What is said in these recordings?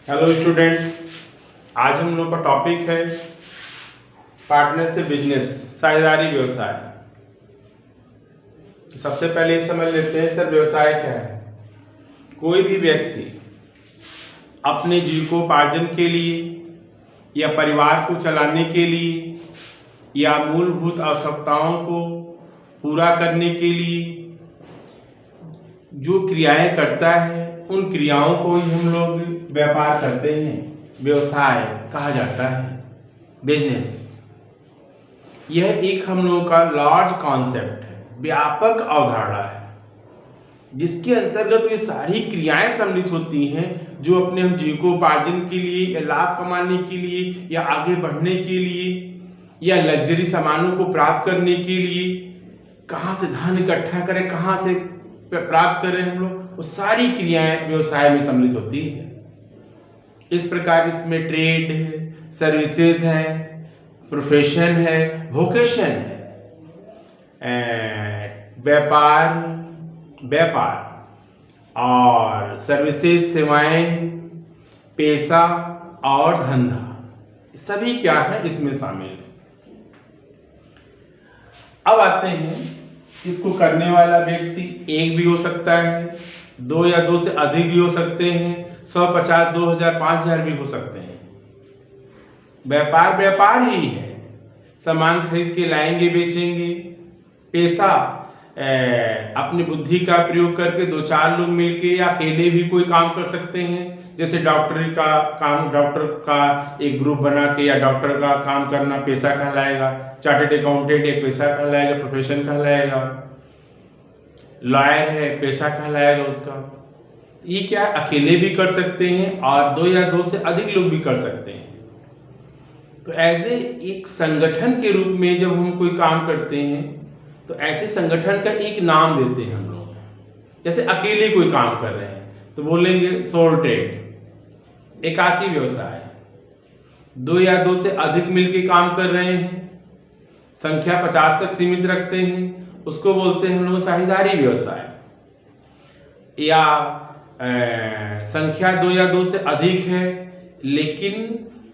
Hello student, आज हम लोग का टॉपिक है पार्टनरशिप बिजनेस, साझेदारी व्यवसाय। तो सबसे पहले ये समझ लेते हैं सर व्यवसाय क्या है। कोई भी व्यक्ति अपने जीविकोपार्जन के लिए या परिवार को चलाने के लिए या मूलभूत आवश्यकताओं को पूरा करने के लिए जो क्रियाएं करता है उन क्रियाओं को ही हम लोग व्यापार करते हैं, व्यवसाय कहा जाता है, बिजनेस। यह एक हम लोगों का लार्ज कॉन्सेप्ट है, व्यापक अवधारणा है, जिसके अंतर्गत ये सारी क्रियाएं सम्मिलित होती हैं जो अपने हम जीविकोपार्जन के लिए या लाभ कमाने के लिए या आगे बढ़ने के लिए या लग्जरी सामानों को प्राप्त करने के लिए कहाँ से धन इकट्ठा करें, कहाँ से प्राप्त करें हम लोग, वो सारी क्रियाएं व्यवसाय में सम्मिलित होती है। इस प्रकार इसमें ट्रेड है, सर्विसेज है, प्रोफेशन है, वोकेशन है, व्यापार और सर्विसेज सेवाएं, पेशा और धंधा, सभी क्या है इसमें शामिल है। अब आते हैं, इसको करने वाला व्यक्ति एक भी हो सकता है, दो या दो से अधिक भी हो सकते हैं, 100, 50, 2000, 5000 भी हो सकते हैं। व्यापार ही है, सामान खरीद के लाएंगे बेचेंगे। पेशा अपनी बुद्धि का प्रयोग करके 2-4 लोग मिलके या अकेले भी कोई काम कर सकते हैं। जैसे डॉक्टरी का काम, डॉक्टर का एक ग्रुप बना के या डॉक्टर का काम करना पेशा कहलाएगा। चार्टर्ड अकाउंटेंट एक पेशा कहलाएगा, प्रोफेशन कहलाएगा। लॉयर है, पेशा कहलाएगा उसका। ये क्या अकेले भी कर सकते हैं और 2 या 2 से अधिक लोग भी कर सकते हैं। तो ऐसे एक संगठन के रूप में जब हम कोई काम करते हैं तो ऐसे संगठन का एक नाम देते हैं हम लोग। जैसे अकेले कोई काम कर रहे हैं तो बोलेंगे सोल ट्रेड, एकाकी व्यवसाय। 2 या 2 से अधिक मिलकर काम कर रहे हैं, संख्या 50 तक सीमित रखते हैं, उसको बोलते हैं हम लोग साझेदारी व्यवसाय। या संख्या 2 या 2 से अधिक है लेकिन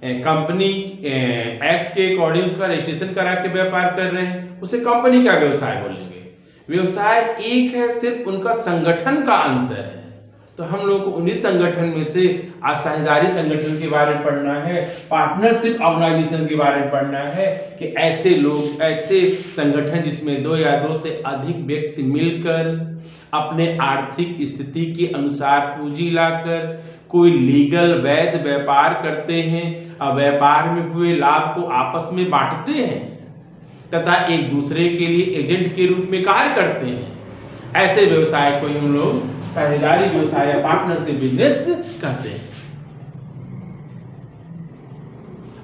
कंपनी एक्ट के अकॉर्डिंग उसका रजिस्ट्रेशन करा के व्यापार कर रहे हैं, उसे कंपनी का व्यवसाय बोलेंगे। व्यवसाय एक है, सिर्फ उनका संगठन का अंतर है। तो हम लोग को उन्हीं संगठन में से आज साझेदारी संगठन के बारे में पढ़ना है, पार्टनरशिप ऑर्गेनाइजेशन के बारे में पढ़ना है कि ऐसे लोग, ऐसे संगठन जिसमें 2 या 2 से अधिक व्यक्ति मिलकर अपने आर्थिक स्थिति के अनुसार पूंजी लाकर कोई लीगल वैध व्यापार करते हैं और व्यापार में हुए लाभ को आपस में बांटते हैं तथा एक दूसरे के लिए एजेंट के रूप में कार्य करते हैं। ऐसे व्यवसाय को हम लोग साझेदारी व्यवसाय या पार्टनरशिप बिजनेस कहते हैं।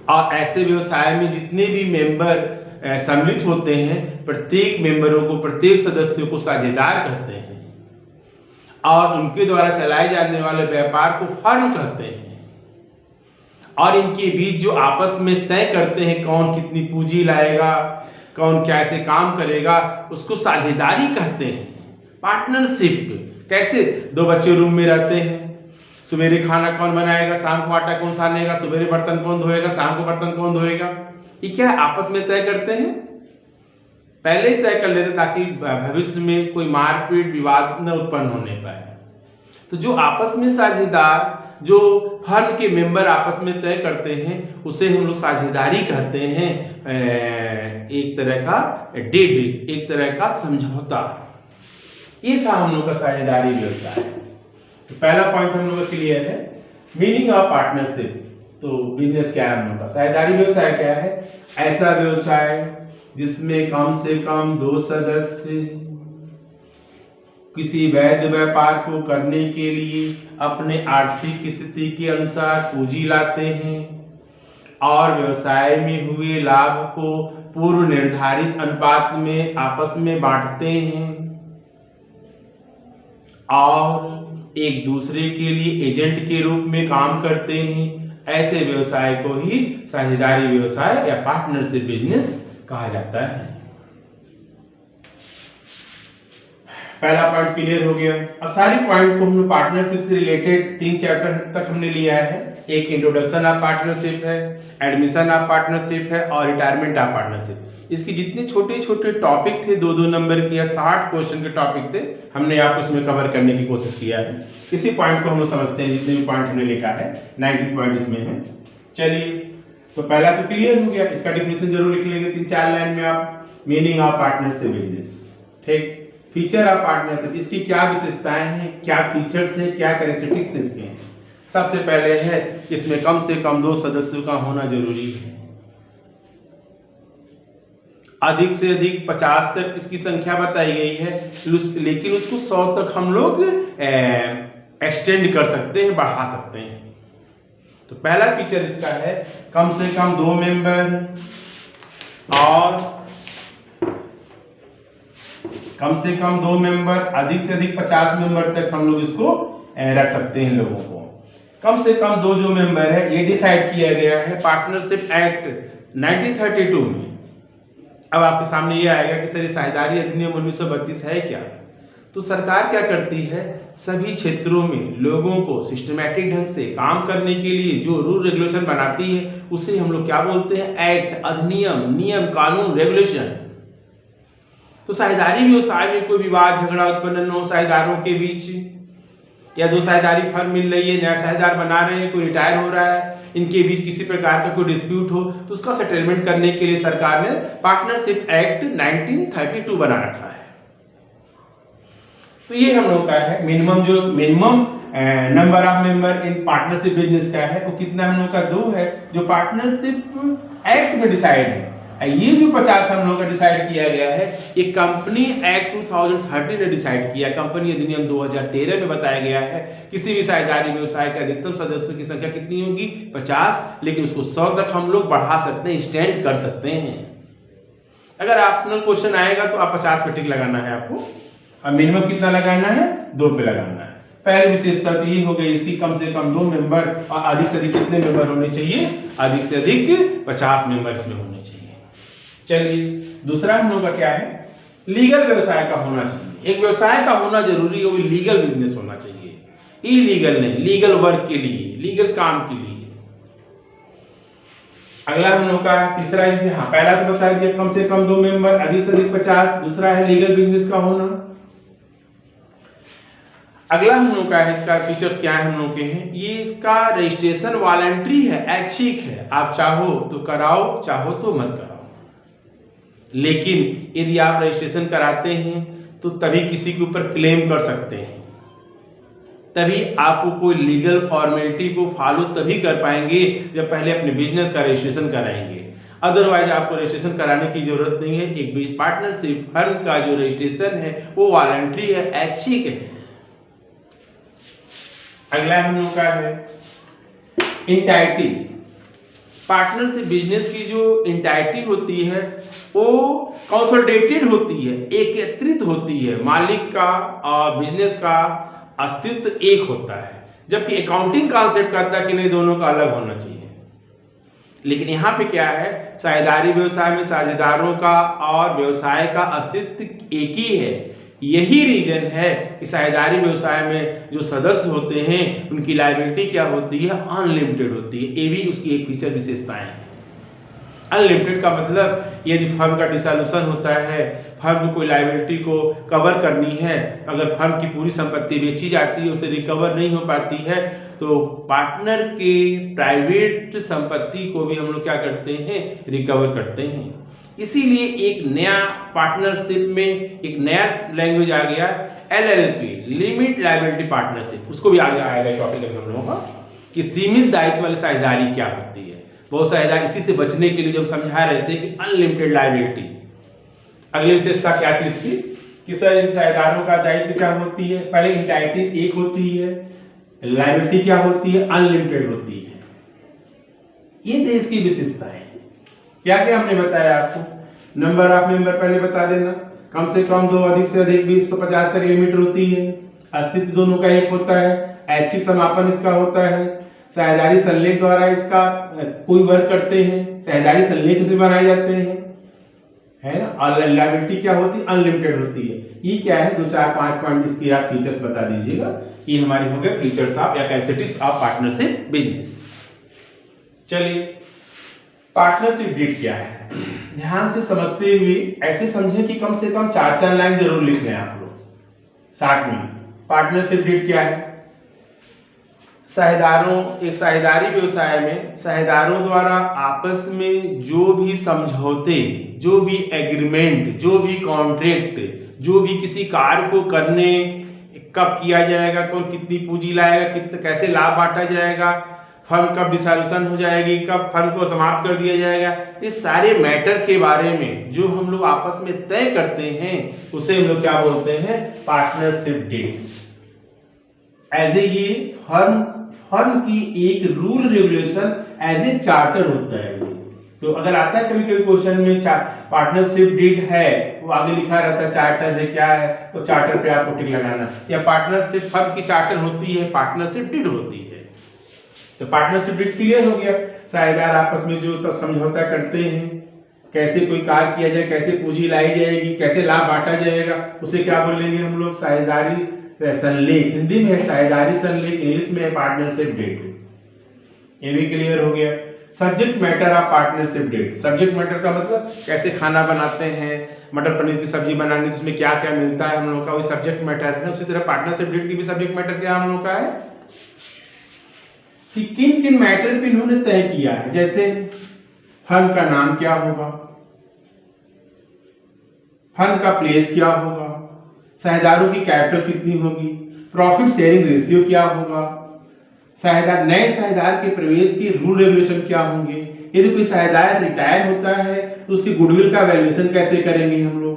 और ऐसे व्यवसाय में जितने भी मेंबर सम्मिलित होते हैं, प्रत्येक मेंबरों को, प्रत्येक सदस्य को साझेदार कहते हैं और उनके द्वारा चलाए जाने वाले व्यापार को फर्म कहते हैं। और इनके बीच जो आपस में तय करते हैं कौन कितनी पूंजी लाएगा, कौन कैसे काम करेगा, उसको साझेदारी कहते हैं। पार्टनरशिप कैसे, 2 बच्चे रूम में रहते हैं, सवेरे खाना कौन बनाएगा, शाम को आटा कौन सानेगा, सवेरे बर्तन कौन धोएगा, शाम को बर्तन कौन धोएगा, ये क्या आपस में तय करते हैं। पहले ही तय कर लेते ताकि भविष्य में कोई मारपीट विवाद न उत्पन्न होने पाए। तो जो आपस में साझेदार, जो फर्म के मेंबर आपस में तय करते हैं, उसे हम लोग साझेदारी कहते हैं। एक तरह का डीड, एक तरह का समझौता। ये था हम लोग का साझेदारी व्यवसाय। तो पहला पॉइंट हम लोग का क्लियर है, मीनिंग ऑफ पार्टनरशिप। तो बिजनेस क्या है हम लोग का, साझेदारी व्यवसाय क्या है, ऐसा व्यवसाय जिसमें कम से कम 2 सदस्य किसी वैध व्यापार को करने के लिए अपने आर्थिक स्थिति के अनुसार पूंजी लाते हैं और व्यवसाय में हुए लाभ को पूर्व निर्धारित अनुपात में आपस में बांटते हैं और एक दूसरे के लिए एजेंट के रूप में काम करते हैं। ऐसे व्यवसाय को ही साझेदारी व्यवसाय या पार्टनरशिप बिजनेस कहा जाता है। पहला पॉइंट क्लियर हो गया। अब सारे पॉइंट को हमने पार्टनरशिप से रिलेटेड 3 चैप्टर तक हमने लिया है। एक इंट्रोडक्शन ऑफ पार्टनरशिप है, एडमिशन ऑफ पार्टनरशिप है और रिटायरमेंट ऑफ पार्टनरशिप। इसके जितने छोटे छोटे टॉपिक थे 2-2 नंबर के या 60 क्वेश्चन के टॉपिक थे, हमने आपको इसमें कवर करने की कोशिश किया है। इसी पॉइंट को हम लोग समझते हैं, जितने भी पॉइंट हमने लिखा है 90 पॉइंट इसमें है। चलिए, तो पहला तो क्लियर हो गया, इसका डिफिनेशन जरूर लिख लेंगे 3-4 लाइन में आप। मीनिंग ऑफ पार्टनरशिप बिजनेस, ठीक। फीचर ऑफ पार्टनरशिप, इसकी क्या विशेषताएं हैं, क्या फीचर्स हैं, क्या कैरेक्टरिस्टिक्स इसके हैं। सबसे पहले है इसमें कम से कम 2 सदस्यों का होना जरूरी है। अधिक से अधिक 50 तक इसकी संख्या बताई गई है, लेकिन उसको 100 तक हम लोग एक्सटेंड कर सकते हैं, बढ़ा सकते हैं। तो पहला फीचर इसका है कम से कम 2 मेंबर और कम से कम 2 मेंबर, अधिक से अधिक 50 मेंबर तक हम लोग इसको रख सकते हैं लोगों को। कम से कम 2 जो मेंबर है ये डिसाइड किया गया है पार्टनरशिप एक्ट 1932 में। अब आपके सामने ये आएगा कि सर ये साझेदारी अधिनियम 1932 है क्या? तो सरकार क्या करती है, सभी क्षेत्रों में लोगों को सिस्टमैटिक ढंग से काम करने के लिए जो रूल रेगुलेशन बनाती है उसे हम लोग क्या बोलते हैं, एक्ट, अधिनियम, नियम, कानून, रेगुलेशन। तो साझेदारी व्यवसाय में कोई विवाद झगड़ा उत्पन्न न हो साझेदारों के बीच, या 2 साझेदारी फर्म मिल रही है, नया साझेदार बना रहे हैं, कोई रिटायर हो रहा है, इनके बीच किसी प्रकार का कोई डिस्प्यूट हो तो उसका सेटलमेंट करने के लिए सरकार ने पार्टनरशिप एक्ट 1932 बना रखा है। तो ये हम लोग का है minimum number of member in partnership business का है, वो कितना हम लोग का 2 है, जो पार्टनरशिप एक्ट में डिसाइड है। ये जो 50 हम लोगों का डिसाइड किया गया है, ये कंपनी एक्ट 2013 ने डिसाइड किया। कंपनी अधिनियम 2013 में बताया गया है किसी भी साझेदारी व्यवसाय के अधिकतम सदस्यों की संख्या कितनी होगी, 50, लेकिन उसको 100 तक हम लोग बढ़ा सकते हैं, एक्सटेंड कर सकते हैं। अगर ऑप्शनल क्वेश्चन आएगा तो आप 50 पे टिक लगाना है आपको, और मिनिमम कितना लगाना है, 2 पे लगाना है। पहली विशेषता तो ये हो गई इसकी, कम से कम 2 मेंबर और अधिक से अधिक कितने मेंबर होने चाहिए, अधिक से अधिक 50 मेंबर इसमें होने चाहिए। चलिए, दूसरा हम लोग का क्या है, लीगल व्यवसाय का होना चाहिए। एक व्यवसाय का होना जरूरी है, वो लीगल बिजनेस होना चाहिए, इलीगल नहीं, लीगल वर्क के लिए, लीगल काम के लिए। अगला हम लोग का तीसरा है, हाँ पहला तो बता दिया कम से कम 2 मेंबर, अधिक से अधिक 50। दूसरा है लीगल बिजनेस का होना। अगला हम लोग का है, इसका फीचर्स क्या है हम लोग के हैं, ये इसका रजिस्ट्रेशन वॉलंटरी है, ऐच्छिक है। आप चाहो तो कराओ, चाहो तो मत कराओ। लेकिन यदि आप रजिस्ट्रेशन कराते हैं तो तभी किसी के ऊपर क्लेम कर सकते हैं, तभी आपको कोई लीगल फॉर्मेलिटी को फॉलो तभी कर पाएंगे जब पहले अपने बिजनेस का रजिस्ट्रेशन कराएंगे। अदरवाइज आपको रजिस्ट्रेशन कराने की जरूरत नहीं है। एक पार्टनरशिप फर्म का जो रजिस्ट्रेशन है वो वॉलंटरी है, ऐच्छिक है। अगला हम लोग का है इंटाइटी। पार्टनरशिप बिजनेस की जो इंटाइटी होती है वो कंसोलिडेटेड होती है, एकत्रित होती है। मालिक का और बिजनेस का अस्तित्व एक होता है, जबकि अकाउंटिंग कॉन्सेप्ट कहता है कि नहीं, दोनों का अलग होना चाहिए। लेकिन यहाँ पे क्या है, साझेदारी व्यवसाय में साझेदारों का और व्यवसाय का अस्तित्व एक ही है। यही रीजन है कि साझेदारी व्यवसाय में जो सदस्य होते हैं उनकी लायबिलिटी क्या होती है, अनलिमिटेड होती है। ये भी उसकी एक फीचर विशेषताएं हैं। अनलिमिटेड का मतलब यदि फर्म का डिसॉल्यूशन होता है, फर्म को कोई लायबिलिटी को कवर करनी है, अगर फर्म की पूरी संपत्ति बेची जाती है, उसे रिकवर नहीं हो पाती है, तो पार्टनर के प्राइवेट संपत्ति को भी हम लोग क्या करते हैं, रिकवर करते हैं। इसीलिए एक नया पार्टनरशिप में एक नया लैंग्वेज आ गया, LLP, लिमिट लायबिलिटी पार्टनरशिप। उसको भी आगे आएगा टॉपिक हम लोगों का कि सीमित दायित्व वाली साझेदारी क्या होती है। बहुत साझेदार इसी से बचने के लिए जब समझा रहे थे कि अनलिमिटेड लायबिलिटी। अगली विशेषता क्या थी इसकी कि सर साझेदारों का दायित्व क्या होती है, पहले इंटाइटी एक होती है, लायबिलिटी क्या होती है, अनलिमिटेड होती है। ये थे इसकी विशेषताएं। क्या क्या हमने बताया आपको, नंबर ऑफ मेंबर पहले बता देना, कम से कम 2, अधिक से अधिक 20 से 50 तक लिमिट होती है, अस्तित्व दोनों का एक होता है, ऐच्छिक समापन इसका होता है, साझेदारी संलेख द्वारा इसका कोई वर्क करते हैं, साझेदारी संलेख से बनाए जाते हैं, है ना। और लायबिलिटी क्या होती है, अनलिमिटेड होती है। ये क्या है, 2 4 5 पॉइंट इसकी आप फीचर्स बता दीजिएगा। ये हमारे हो गए फीचर्स ऑफ या कैपेसिटीज ऑफ पार्टनरशिप बिजनेस। चलिए पार्टनरशिप डीड क्या है, ध्यान से समझते हुए ऐसे समझें कि कम से कम 4 लाइन जरूर लिख लें आप लोग साथ में। पार्टनरशिप डीड क्या है, साझेदारों, एक साझेदारी व्यवसाय में साझेदारों द्वारा आपस में जो भी समझौते, जो भी एग्रीमेंट, जो भी कॉन्ट्रैक्ट, जो भी किसी कार्य को करने कब किया जाएगा, कौन कितनी पूंजी लाएगा, कितना कैसे लाभ बांटा जाएगा, फर्म कब डिसॉल्यूशन हो जाएगी, कब फर्म को समाप्त कर दिया जाएगा, इस सारे मैटर के बारे में जो हम लोग आपस में तय करते हैं उसे हम लोग क्या बोलते हैं, पार्टनरशिप डीड। एज ए ये फर्म की एक rule regulation as a charter होता है ये। तो अगर आता है कभी कभी क्वेश्चन में पार्टनरशिप डीड है, वो आगे लिखा रहता है चार्टर है क्या है, तो चार्टर पे आपको टिक लगाना। या पार्टनरशिप फर्म की चार्टर होती है, पार्टनरशिप डीड होती है। तो पार्टनरशिप डीड क्लियर हो गया, साझेदार आपस में जो तब समझौता करते हैं, कैसे कोई कार्य किया जाए, कैसे पूंजी लाई जाएगी, कैसे लाभ बांटा जाएगा, उसे क्या बोलेंगे हम लोग, साझेदारी संलेख। हिंदी में है साझेदारी संलेख, इंग्लिश में है पार्टनरशिप डीड। ये भी क्लियर हो गया। Subject matter of partnership deed, subject matter का मतलब कैसे खाना बनाते हैं, मटर पनीर की सब्जी बनानी, तो उसमें क्या क्या मिलता है हम लोग का, वही सब्जेक्ट मैटर है ना। उसी तरह पार्टनरशिप डीड की भी सब्जेक्ट मैटर क्या हम लोग का है कि किन किन मैटर पे इन्होंने तय किया है। जैसे फर्म का नाम क्या होगा, फर्म का प्लेस क्या होगा, साझेदारों की कैपिटल कितनी होगी, प्रॉफिट शेयरिंग रेशियो क्या होगा, साझेदार नए साझेदार के प्रवेश के रूल रेगुलेशन क्या होंगे, यदि कोई साझेदार रिटायर होता है तो उसकी गुडविल का वैल्यूएशन कैसे करेंगे हम लोग,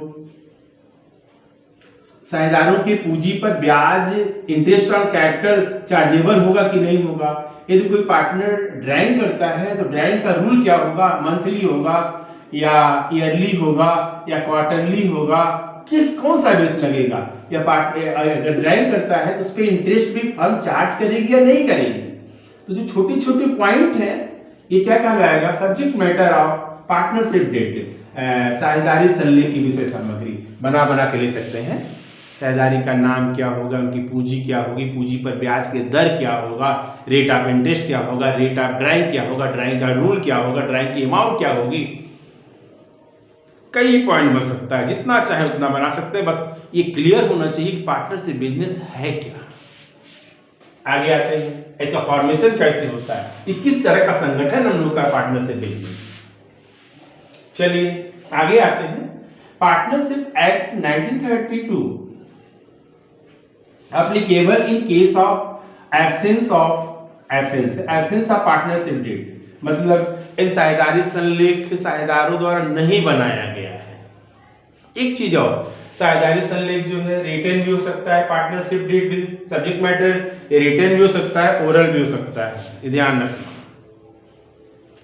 साझेदारों की पूंजी पर ब्याज इंटरेस्ट ऑन कैपिटल चार्जेबल होगा कि नहीं होगा, यदि कोई पार्टनर ड्राइंग करता है तो ड्राइंग का रूल क्या होगा, मंथली होगा या ईयरली होगा या क्वार्टरली होगा, कौन सा बेस लगेगा, या अगर ड्राइंग करता है तो उस पर इंटरेस्ट भी फर्म चार्ज करेगी या नहीं करेगी। तो जो छोटे छोटे पॉइंट है ये क्या कहलाएगा, subject matter of partnership deed. साझेदारी संलेख की विषय सामग्री बना के ले सकते हैं। साझेदारी का नाम क्या होगा, उनकी पूंजी क्या होगी, पूंजी पर ब्याज के दर क्या होगा, रेट ऑफ इंटरेस्ट क्या होगा, रेट ऑफ ड्राइंग क्या होगा, ड्राइंग का रूल क्या होगा, ड्राइंग की अमाउंट क्या होगी। कई पॉइंट बन सकता है, जितना चाहे उतना बना सकते हैं, बस ये क्लियर होना चाहिए कि पार्टनरशिप बिजनेस है क्या। आगे आते हैं, इसका फॉर्मेशन कैसे होता है, ये किस तरह का संगठन हम लोग का पार्टनरशिप बिजनेस। चलिए आगे आते हैं। Partnership act 1932 applicable in case of absence of partnership deed, मतलब इन साझेदारी संलेख साझेदारों द्वारा नहीं बनाया गया है। एक चीज और, साझेदारी संलेख जो है रिटन भी हो सकता है, पार्टनरशिप डीड सब्जेक्ट मैटर ये रिटन भी हो सकता है, ओरल भी हो सकता है, ये ध्यान रखना।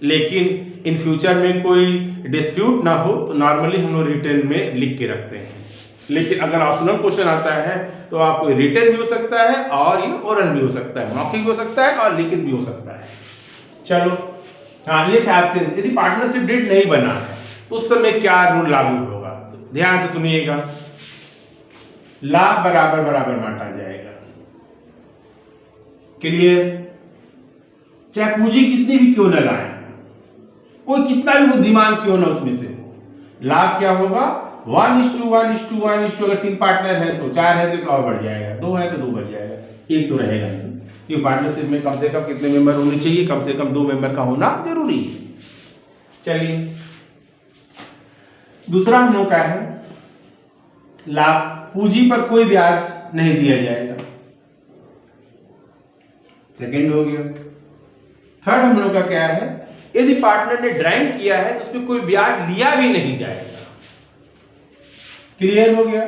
लेकिन इन फ्यूचर में कोई डिस्प्यूट ना हो तो नॉर्मली हम लोग रिटन में लिख के रखते हैं। लेकिन अगर ऑप्शनल क्वेश्चन आता है तो आपको रिटन भी हो सकता है और ये ओरल भी हो सकता है, मौखिक भी हो सकता है और लिखित भी हो सकता है। चलो हाँ, ये था एब्सेंस। यदि पार्टनरशिप डीड नहीं बना है तो उस समय क्या रूल लागू होगा, तो ध्यान से सुनिएगा। लाभ बराबर बराबर बांटा जाएगा, क्लियर। चाहे पूंजी कितनी भी क्यों न लाए, कोई कितना भी बुद्धिमान क्यों ना उसमें से, लाभ क्या होगा 1:1:1:1। अगर 3 पार्टनर है तो 4 है तो और बढ़ जाएगा, 2 है तो 2 बढ़ जाएगा, 1 तो रहेगा नहीं। ये पार्टनरशिप में कम से कम कितने मेंबर होने चाहिए, कम से कम 2 मेंबर का होना जरूरी है। चलिए दूसरा हम लोग का है लाभ, पूंजी पर कोई ब्याज नहीं दिया जाएगा, सेकंड हो गया। थर्ड हम लोग का क्या है, यदि पार्टनर ने ड्राइंग किया है तो उसमें कोई ब्याज लिया भी नहीं जाएगा, क्लियर हो गया।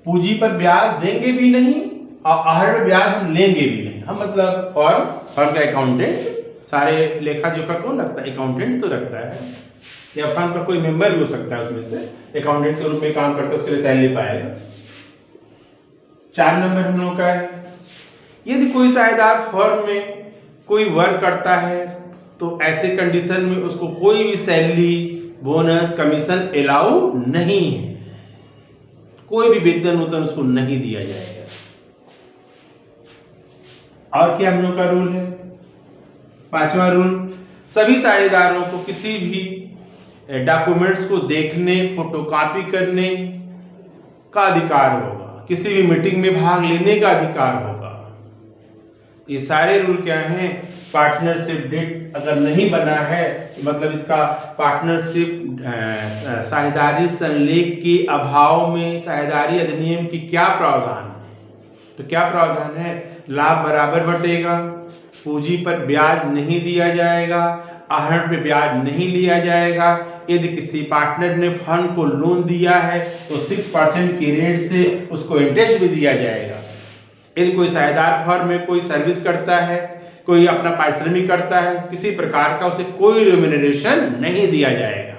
पूंजी पर ब्याज देंगे भी नहीं और आहरण में ब्याज हम लेंगे भी नहीं। हम मतलब फर्म का अकाउंटेंट, सारे लेखा जोखा कौन रखता है, अकाउंटेंट तो रखता है, या फर्म का कोई मेंबर भी हो सकता है उसमें से अकाउंटेंट के रूप में काम करता है, उसके लिए सैलरी पाएगा। 4 नंबर हम लोग का है, यदि कोई साझेदार फर्म में कोई वर्क करता है तो ऐसे कंडीशन में उसको कोई भी सैलरी बोनस कमीशन अलाउ नहीं है, कोई भी वेतन वेतन उसको नहीं दिया जाएगा। और क्या हम लोग का रूल है? 5वां रूल, सभी साझेदारों को किसी भी डॉक्यूमेंट्स को देखने, फोटोकॉपी करने का अधिकार होगा, किसी भी मीटिंग में भाग लेने का अधिकार होगा। ये सारे रूल क्या हैं? पार्टनरशिप डेट अगर नहीं बना है मतलब इसका पार्टनरशिप साझेदारी संलेख के अभाव में साझेदारी अधिनियम की क्या प्रावधान है? तो क्या प्रावधान है? लाभ बराबर बटेगा, पूंजी पर ब्याज नहीं दिया जाएगा, आहरण पे ब्याज नहीं लिया जाएगा। यदि किसी पार्टनर ने फंड को लोन दिया है तो 6% की रेट से उसको इंटरेस्ट भी दिया जाएगा। यदि कोई साझेदार फर्म में कोई सर्विस करता है, कोई अपना पारिश्रमिक करता है, किसी प्रकार का उसे कोई रेम्यूनरेशन नहीं दिया जाएगा।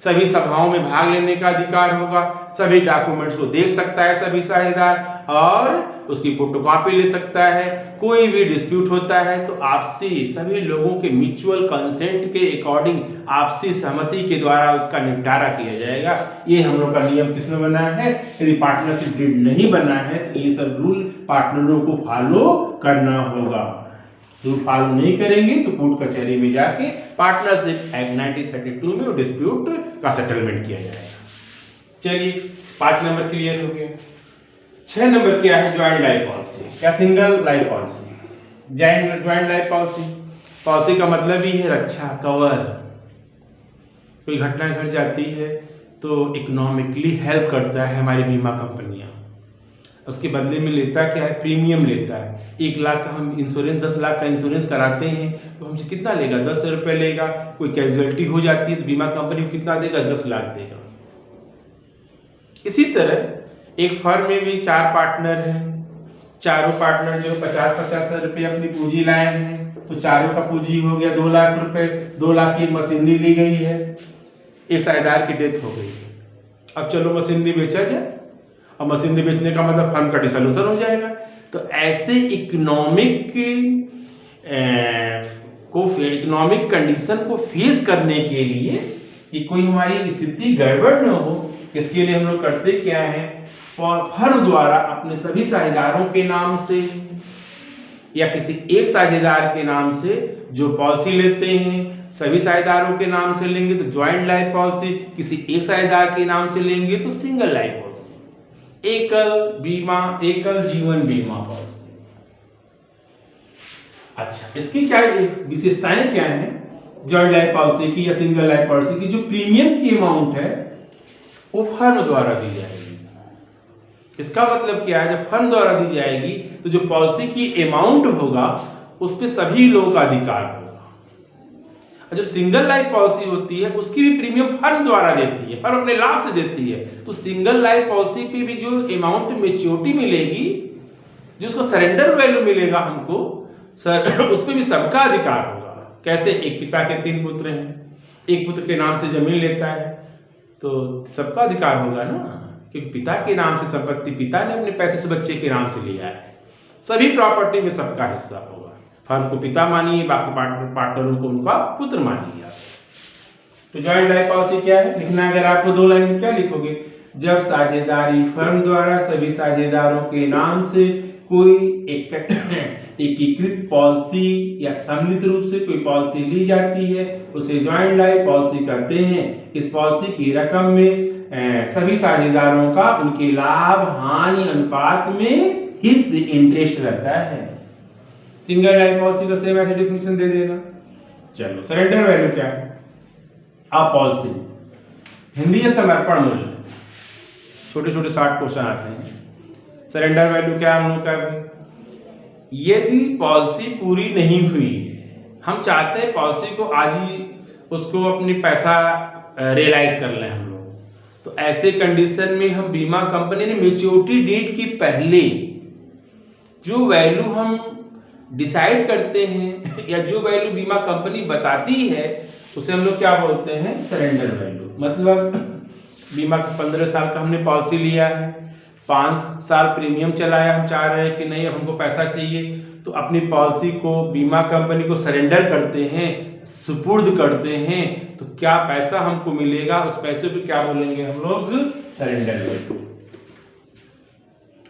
सभी सभाओं में भाग लेने का अधिकार होगा, सभी डॉक्यूमेंट्स को देख सकता है सभी साझेदार और उसकी फोटोकॉपी ले सकता है। कोई भी डिस्प्यूट होता है तो आपसी सभी लोगों के म्यूचुअल कंसेंट के अकॉर्डिंग आपसी सहमति के द्वारा उसका निपटारा किया जाएगा। ये हम लोग का नियम किसमें बना है? यदि पार्टनरशिप डीड नहीं बना है तो ये सब रूल पार्टनरों को फॉलो करना होगा। रूल फॉलो नहीं करेंगे तो कोर्ट कचहरी में जाके पार्टनरशिप एक्ट 1932 में डिस्प्यूट का सेटलमेंट किया जाएगा। चलिए 5 नंबर क्लियर हो गया। 6 नंबर क्या है? Joint life policy. क्या single life policy? Joint life policy, policy का मतलब ही है रक्षा, कवर। कोई घटना घट जाती है तो इकोनॉमिकली हेल्प करता है हमारी बीमा कंपनियां। उसके बदले में लेता क्या है? प्रीमियम लेता है। 1 लाख का हम इंश्योरेंस, 10 लाख का इंश्योरेंस कराते हैं तो हमसे कितना लेगा? 10 रुपये लेगा। कोई कैजुअलिटी हो जाती है तो बीमा कंपनी को कितना देगा? 10 लाख देगा। इसी तरह एक फर्म में भी 4 पार्टनर हैं, चारों पार्टनर जो 50-50 रुपये अपनी पूंजी लाए हैं तो चारों का पूंजी हो गया 2 लाख रुपए। 2 लाख की मशीनरी ली गई है, एक साझेदार की डेथ हो गई। अब चलो मशीनरी बेचा जाए, और मशीनरी बेचने का मतलब फर्म का डिसोल्यूशन हो जाएगा। तो ऐसे इकोनॉमिक इकोनॉमिक कंडीशन को फेस करने के लिए कि कोई हमारी स्थिति गड़बड़ न हो, इसके लिए हम लोग करते क्या है? फर्म द्वारा अपने सभी साझेदारों के नाम से या किसी एक साझेदार के नाम से जो पॉलिसी लेते हैं, सभी साझेदारों के नाम से लेंगे तो ज्वाइंट लाइफ पॉलिसी, किसी एक साझेदार के नाम से लेंगे तो सिंगल लाइफ पॉलिसी, एकल जीवन बीमा पॉलिसी। अच्छा, इसकी क्या विशेषताएं क्या हैं ज्वाइंट लाइफ पॉलिसी की या सिंगल लाइफ पॉलिसी की? जो प्रीमियम की अमाउंट है वो फर्म द्वारा दी जाएगी। इसका मतलब क्या है? जब फर्म द्वारा दी जाएगी तो जो पॉलिसी की अमाउंट होगा उस पे सभी लोगों का अधिकार होगा। और जो सिंगल लाइफ पॉलिसी होती है उसकी भी प्रीमियम फर्म द्वारा देती है, फर्म अपने लाभ से देती है। तो सिंगल लाइफ पॉलिसी पे भी जो अमाउंट मेच्योरिटी मिलेगी, जो उसका सरेंडर वैल्यू मिलेगा हमको सर, उस पर भी सबका अधिकार होगा। कैसे? एक पिता के 3 पुत्र हैं, एक पुत्र के नाम से जमीन लेता है तो सबका अधिकार होगा ना, क्योंकि पिता के नाम से संपत्ति पिता ने अपने पैसे से बच्चे के नाम से लिया है। सभी प्रॉपर्टी में सबका हिस्सा होगा। फर्म को पिता मानिए, बाकी पार्टनरों को उनका पुत्र मानिए। तो ज्वाइंट लाइफ पॉलिसी क्या है? लिखना अगर आपको 2 लाइन में क्या लिखोगे? जब साझेदारी फर्म द्वारा सभी साझेदारों के नाम से कोई एकीकृत पॉलिसी या सम्मिलित रूप से कोई पॉलिसी ली जाती है उसे ज्वाइंट लाइफ पॉलिसी कहते हैं। इस पॉलिसी की रकम में सभी साझेदारों का उनके लाभ हानि अनुपात में हित इंटरेस्ट रहता है। सिंगल लाइफ पॉलिसी का सेम ऐसे डेफिनेशन दे देना। चलो, सरेंडर वैल्यू क्या है? आप पॉलिसी हिंदी या समर्पण मूल्य, छोटे छोटे 60 क्वेश्चन आते हैं। सरेंडर वैल्यू क्या हम लोग का? यदि पॉलिसी पूरी नहीं हुई, हम चाहते हैं पॉलिसी को आज ही उसको अपनी पैसा रियलाइज कर लें हम लोग, तो ऐसे कंडीशन में हम बीमा कंपनी ने मैच्योरिटी डेट की पहले जो वैल्यू हम डिसाइड करते हैं या जो वैल्यू बीमा कंपनी बताती है उसे हम लोग क्या बोलते हैं? Surrender value. मतलब बीमा का 15 साल का हमने पॉलिसी लिया है, 5 साल प्रीमियम चलाया, हम चाह रहे हैं कि नहीं अब हमको पैसा चाहिए, तो अपनी पॉलिसी को बीमा कंपनी को सरेंडर करते हैं, सुपुर्द करते हैं, तो क्या पैसा हमको मिलेगा, उस पैसे पे क्या बोलेंगे हम लोग, सरेंडर वैल्यू।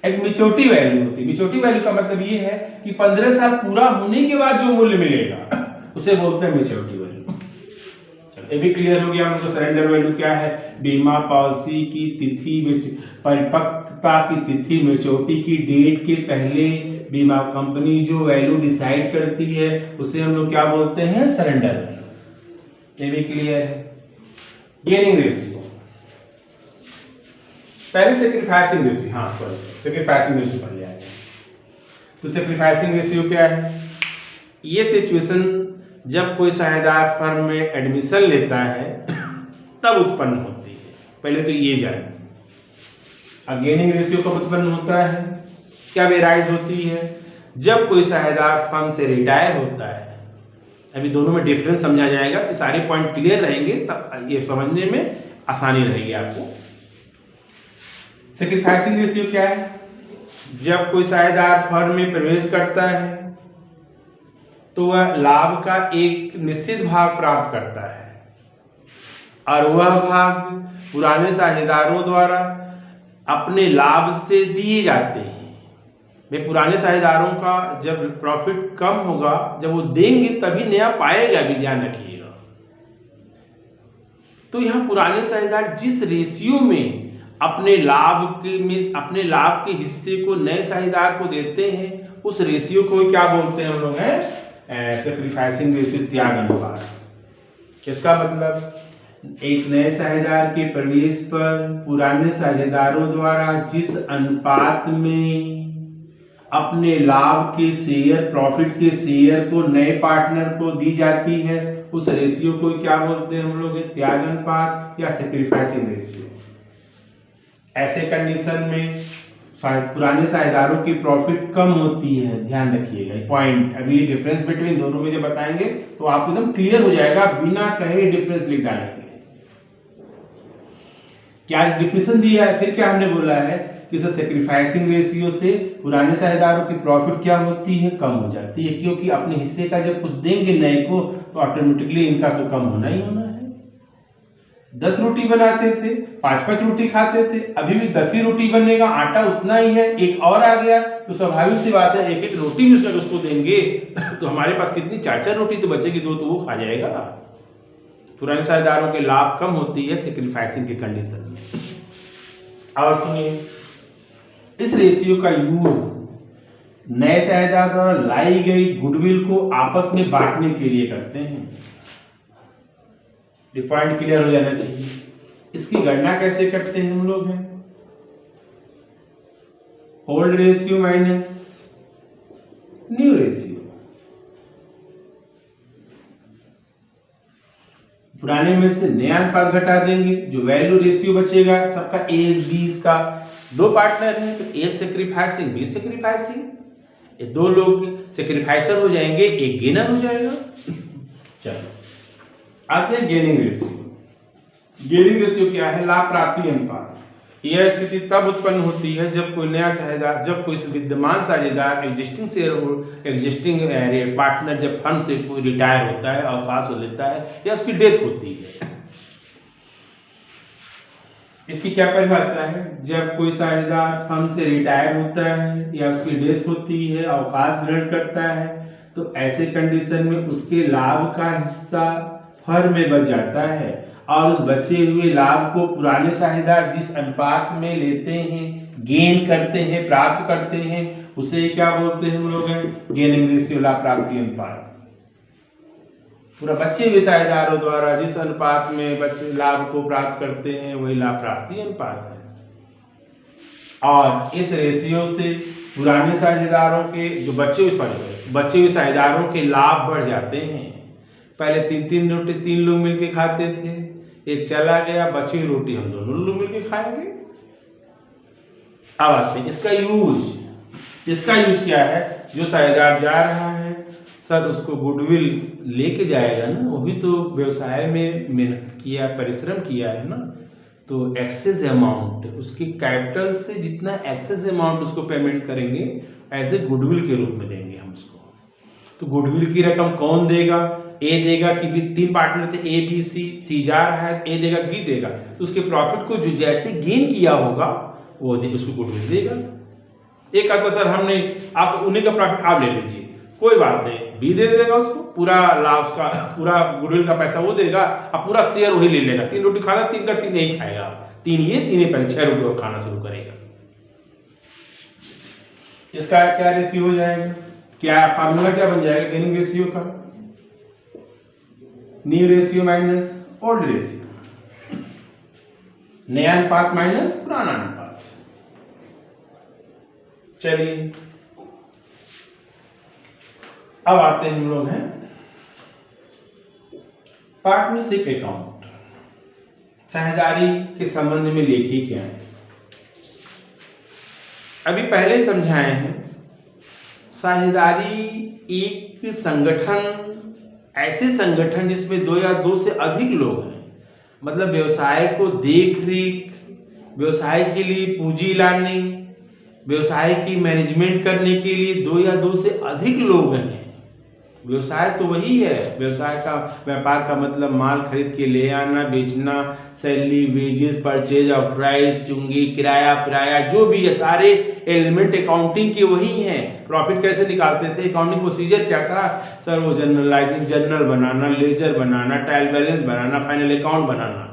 एक मैच्योरिटी वैल्यू होती है। मैच्योरिटी वैल्यू का मतलब ये है कि 15 साल पूरा होने के बाद जो मूल्य मिलेगा उसे बोलते हैं मैच्योरिटी वैल्यू। ये भी क्लियर हो गया हमको सरेंडर वैल्यू क्या है। बीमा पॉलिसी की तिथि, परिपक्वता की तिथि, मैच्योरिटी की डेट के पहले बीमा कंपनी जो वैल्यू डिसाइड करती है उसे हम लोग क्या बोलते हैं, सरेंडर वैल्यू। ये भी क्लियर है। गेनिंग रेशियो, पहले सेक्रीफाइसिंग रेशियो, हाँ सॉरी सेक्रीफाइसिंग रेशियो पढ़ लिया है। तो सेक्रीफाइसिंग रेशियो क्या है, ये सिचुएशन जब कोई साझेदार फर्म में एडमिशन लेता है तब उत्पन्न होती है, पहले तो ये जाने। अब गेनिंग रेशियो कब उत्पन्न होता है, क्या वेराइज होती है, जब कोई साझेदार फर्म से रिटायर होता है। अभी दोनों में डिफरेंस समझा जाएगा तो सारे पॉइंट क्लियर रहेंगे, तब ये समझने में आसानी रहेगी आपको। सेक्रीफाइसिंग रेशियो क्या है, जब कोई साझेदार फर्म में प्रवेश करता है तो वह लाभ का एक निश्चित भाग प्राप्त करता है और वह भाग पुराने साझेदारों द्वारा अपने लाभ से दिए जाते हैं। वे पुराने साझेदारों का जब प्रॉफिट कम होगा, जब वो देंगे तभी नया पाएगा भी, ध्यान रखिएगा। तो यहाँ पुराने साझेदार जिस रेशियो में अपने लाभ के हिस्से को नए साझेदार को देते हैं, उस रेशियो को क्या बोलते हैं हम लोग, हैं सेक्रीफाइसिंग रेशियो, त्याग अनुपात। इसका मतलब एक नए साझेदार के प्रवेश पर पुराने साझेदारों द्वारा जिस अनुपात में अपने लाभ के शेयर, प्रॉफिट के शेयर को नए पार्टनर को दी जाती है, उस रेशियो को क्या बोलते हैं हम लोग, त्याग अनुपात या सेक्रीफाइसिंग रेशियो। ऐसे कंडीशन में पुराने साझेदारों की प्रॉफिट कम होती है, ध्यान रखिएगा पॉइंट। अभी डिफरेंस बिटवीन दोनों में जब बताएंगे तो आपको एकदम क्लियर हो जाएगा, बिना कहे डिफरेंस लिख डालेंगे। क्या डिफिनेशन दिया है, फिर क्या हमने बोला है कि सेक्रीफाइसिंग रेशियो से पुराने साझेदारों की प्रॉफिट क्या होती है, कम हो जाती है, क्योंकि अपने हिस्से का जब कुछ देंगे नए को तो ऑटोमेटिकली इनका तो कम होना ही होना है। 10 रोटी बनाते थे, 5-5 रोटी खाते थे, अभी भी 10 ही रोटी बनेगा, आटा उतना ही है, एक और आ गया तो स्वाभाविक सी बात है एक रोटी भी उसको देंगे तो हमारे पास कितनी 4-4 रोटी तो बचेगी, 2 तो वो खा जाएगा। पुराने साझेदारों के लाभ कम होती है सेक्रीफाइसिंग के कंडीशन में। और सुनिए, इस रेशियो का यूज नए साझेदार द्वारा लाई गई गुडविल को आपस में बांटने के लिए करते हैं। ये पॉइंट क्लियर हो जाना चाहिए। इसकी गणना कैसे करते हैं हम लोग, हैं old ratio minus new ratio. पुराने में से नया अनुपात घटा देंगे, जो वैल्यू रेशियो बचेगा सबका A 20 का 2 पार्टनर हैं तो A सेक्रीफाइसिंग B सेक्रीफाइसिंग, ये 2 लोग सेक्रीफाइसर हो जाएंगे, एक गेनर हो जाएगा। चलो आते हैं गेनिंग रेशियो। गेनिंग रेशियो क्या है, लाभ प्राप्ति अनुपात। यह स्थिति तब उत्पन्न होती है जब कोई नया साझेदार, जब कोई विद्यमान साझेदार एग्जिस्टिंग पार्टनर जब फर्म से कोई रिटायर होता है, अवकाश हो लेता है या उसकी डेथ होती है। इसकी क्या परिभाषा है, जब कोई साझेदार फर्म से रिटायर होता है या उसकी डेथ होती है, अवकाश ग्रहण करता है, तो ऐसे कंडीशन में उसके लाभ का हिस्सा फर्म में बच जाता है और उस बचे हुए लाभ को पुराने साझेदार जिस अनुपात में लेते हैं, गेन करते हैं, प्राप्त करते हैं, उसे क्या बोलते हैं हम लोग, गेनिंग रेशियो, लाभ प्राप्ति अनुपात। पूरा बचे हुए साझेदारों द्वारा जिस अनुपात में बचे लाभ को प्राप्त करते हैं वही लाभ प्राप्ति अनुपात है। और इस रेशियो से पुराने साझेदारों के जो बचे हुए साझेदारों के लाभ बढ़ जाते हैं। पहले 3-3 रोटी 3 लोग मिलके खाते थे, एक चला गया, बची हुई रोटी हम दोनों लोग मिलके खाएंगे। अब आते हैं इसका यूज क्या है। जो साझेदार जा रहा है सर उसको गुडविल लेके जाएगा ना, वो भी तो व्यवसाय में मेहनत किया, परिश्रम किया है ना, तो एक्सेस अमाउंट उसके कैपिटल से जितना एक्सेस अमाउंट उसको पेमेंट करेंगे एज ए गुडविल के रूप में देंगे हम उसको। तो गुडविल की रकम कौन देगा? ए देगा कि भी 3 पार्टनर थे ए बी सी, सी जा रहा है ए देगा बी देगा, तो उसके प्रॉफिट को जो जैसे गेन किया होगा वो उसको गुडविल देगा। एक कहता सर हमने आप उन्हीं का प्रॉफिट आप ले लीजिए, कोई बात नहीं, बी दे देगा उसको पूरा लाभ, उसका पूरा गुडविल का पैसा वो देगा और पूरा शेयर वही ले लेगा। 3 रोटी खाना 3 का 3 ही खाएगा, 3 ये 3 पहले 6 रोटी और खाना शुरू करेगा। इसका क्या रेशियो हो जाएगा? क्या फार्मूला क्या बन जाएगा गेनिंग रेशियो का? New ratio minus old ratio, नया अनुपात माइनस पुराना अनुपात। चलिए अब आते हैं हम लोग हैं पार्टनरशिप अकाउंट। साझेदारी के संबंध में लेखी क्या है? अभी पहले समझाए हैं, साझेदारी एक संगठन, ऐसे संगठन जिसमें 2 या 2 से अधिक लोग हैं, मतलब व्यवसाय को देख रेख, व्यवसाय के लिए पूंजी लाने, व्यवसाय की मैनेजमेंट करने के लिए 2 या 2 से अधिक लोग हैं। व्यवसाय तो वही है, व्यवसाय का व्यापार का मतलब माल खरीद के ले आना, बेचना, salary, wages, purchase of price, चुंगी, किराया, किराया, जो भी है सारे एलिमेंट अकाउंटिंग के वही हैं। प्रॉफिट कैसे निकालते थे? अकाउंटिंग प्रोसीजर क्या था सर? वो जर्नलाइजिंग, जर्नल बनाना, लेजर बनाना, ट्रायल बैलेंस बनाना, फाइनल अकाउंट बनाना,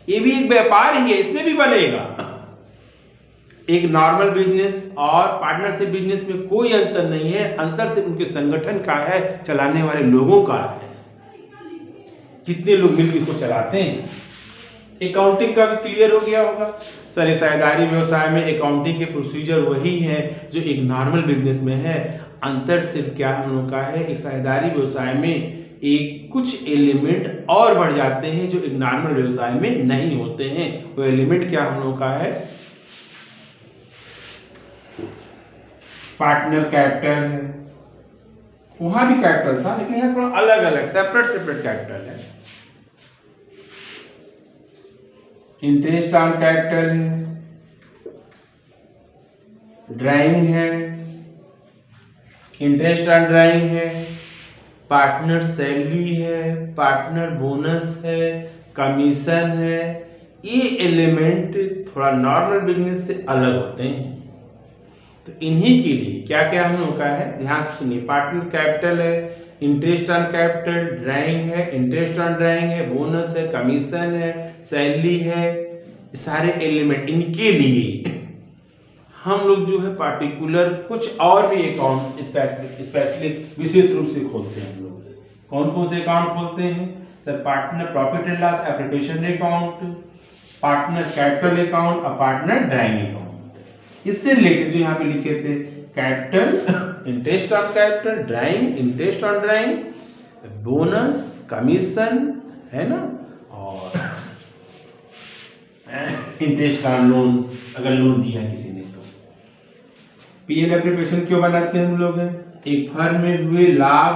ये भी एक व्यापार ही है, इसमें भी बनेगा। एक नॉर्मल बिजनेस और पार्टनरशिप बिजनेस में कोई अंतर नहीं है, अंतर सिर्फ उनके संगठन का है, चलाने वाले लोगों का है, कितने लोग मिलकर इसको चलाते हैं। अकाउंटिंग का भी क्लियर हो गया होगा सर। एक साझेदारी व्यवसाय में अकाउंटिंग के प्रोसीजर वही है जो एक नॉर्मल बिजनेस में है, अंतर सिर्फ क्या हम लोग का है, एक साझेदारी व्यवसाय में एक कुछ एलिमेंट और बढ़ जाते हैं जो एक नॉर्मल व्यवसाय में नहीं होते हैं। वो एलिमेंट क्या हम लोग का है? पार्टनर कैपिटल है, वहां भी कैपिटल था लेकिन यहां थोड़ा अलग अलग सेपरेट कैपिटल है। इंटरेस्ट ऑन कैपिटल है, ड्राइंग है, इंटरेस्ट ऑन ड्राइंग है, पार्टनर सैलरी है, पार्टनर बोनस है, कमीशन है। ये एलिमेंट थोड़ा नॉर्मल बिजनेस से अलग होते हैं। तो इन्हीं के लिए क्या क्या हम लोग का है, ध्यान से सुनिए। पार्टनर कैपिटल है, इंटरेस्ट ऑन कैपिटल, ड्राइंग है, इंटरेस्ट ऑन ड्राइंग है, बोनस है, कमीशन है, सैलरी है, सारे एलिमेंट, इनके लिए हम लोग जो है पार्टिकुलर कुछ और भी अकाउंट स्पेसिफिक विशेष रूप से खोलते हैं। हम लोग कौन कौन से अकाउंट खोलते हैं sir? Partner profit and loss appropriation account, partner capital account और पार्टनर ड्राइंग अकाउंट। इससे रिलेटेड जो यहाँ पे लिखे थे, capital, interest on capital, drawing, interest on drawing, bonus, commission, है ना, और इंटरेस्ट ऑन लोन, अगर लोन दिया किसी ने तो। पीएल एप्रोप्रिएशन क्यों बनाते हैं हम लोग? एक फर्म में हुए लाभ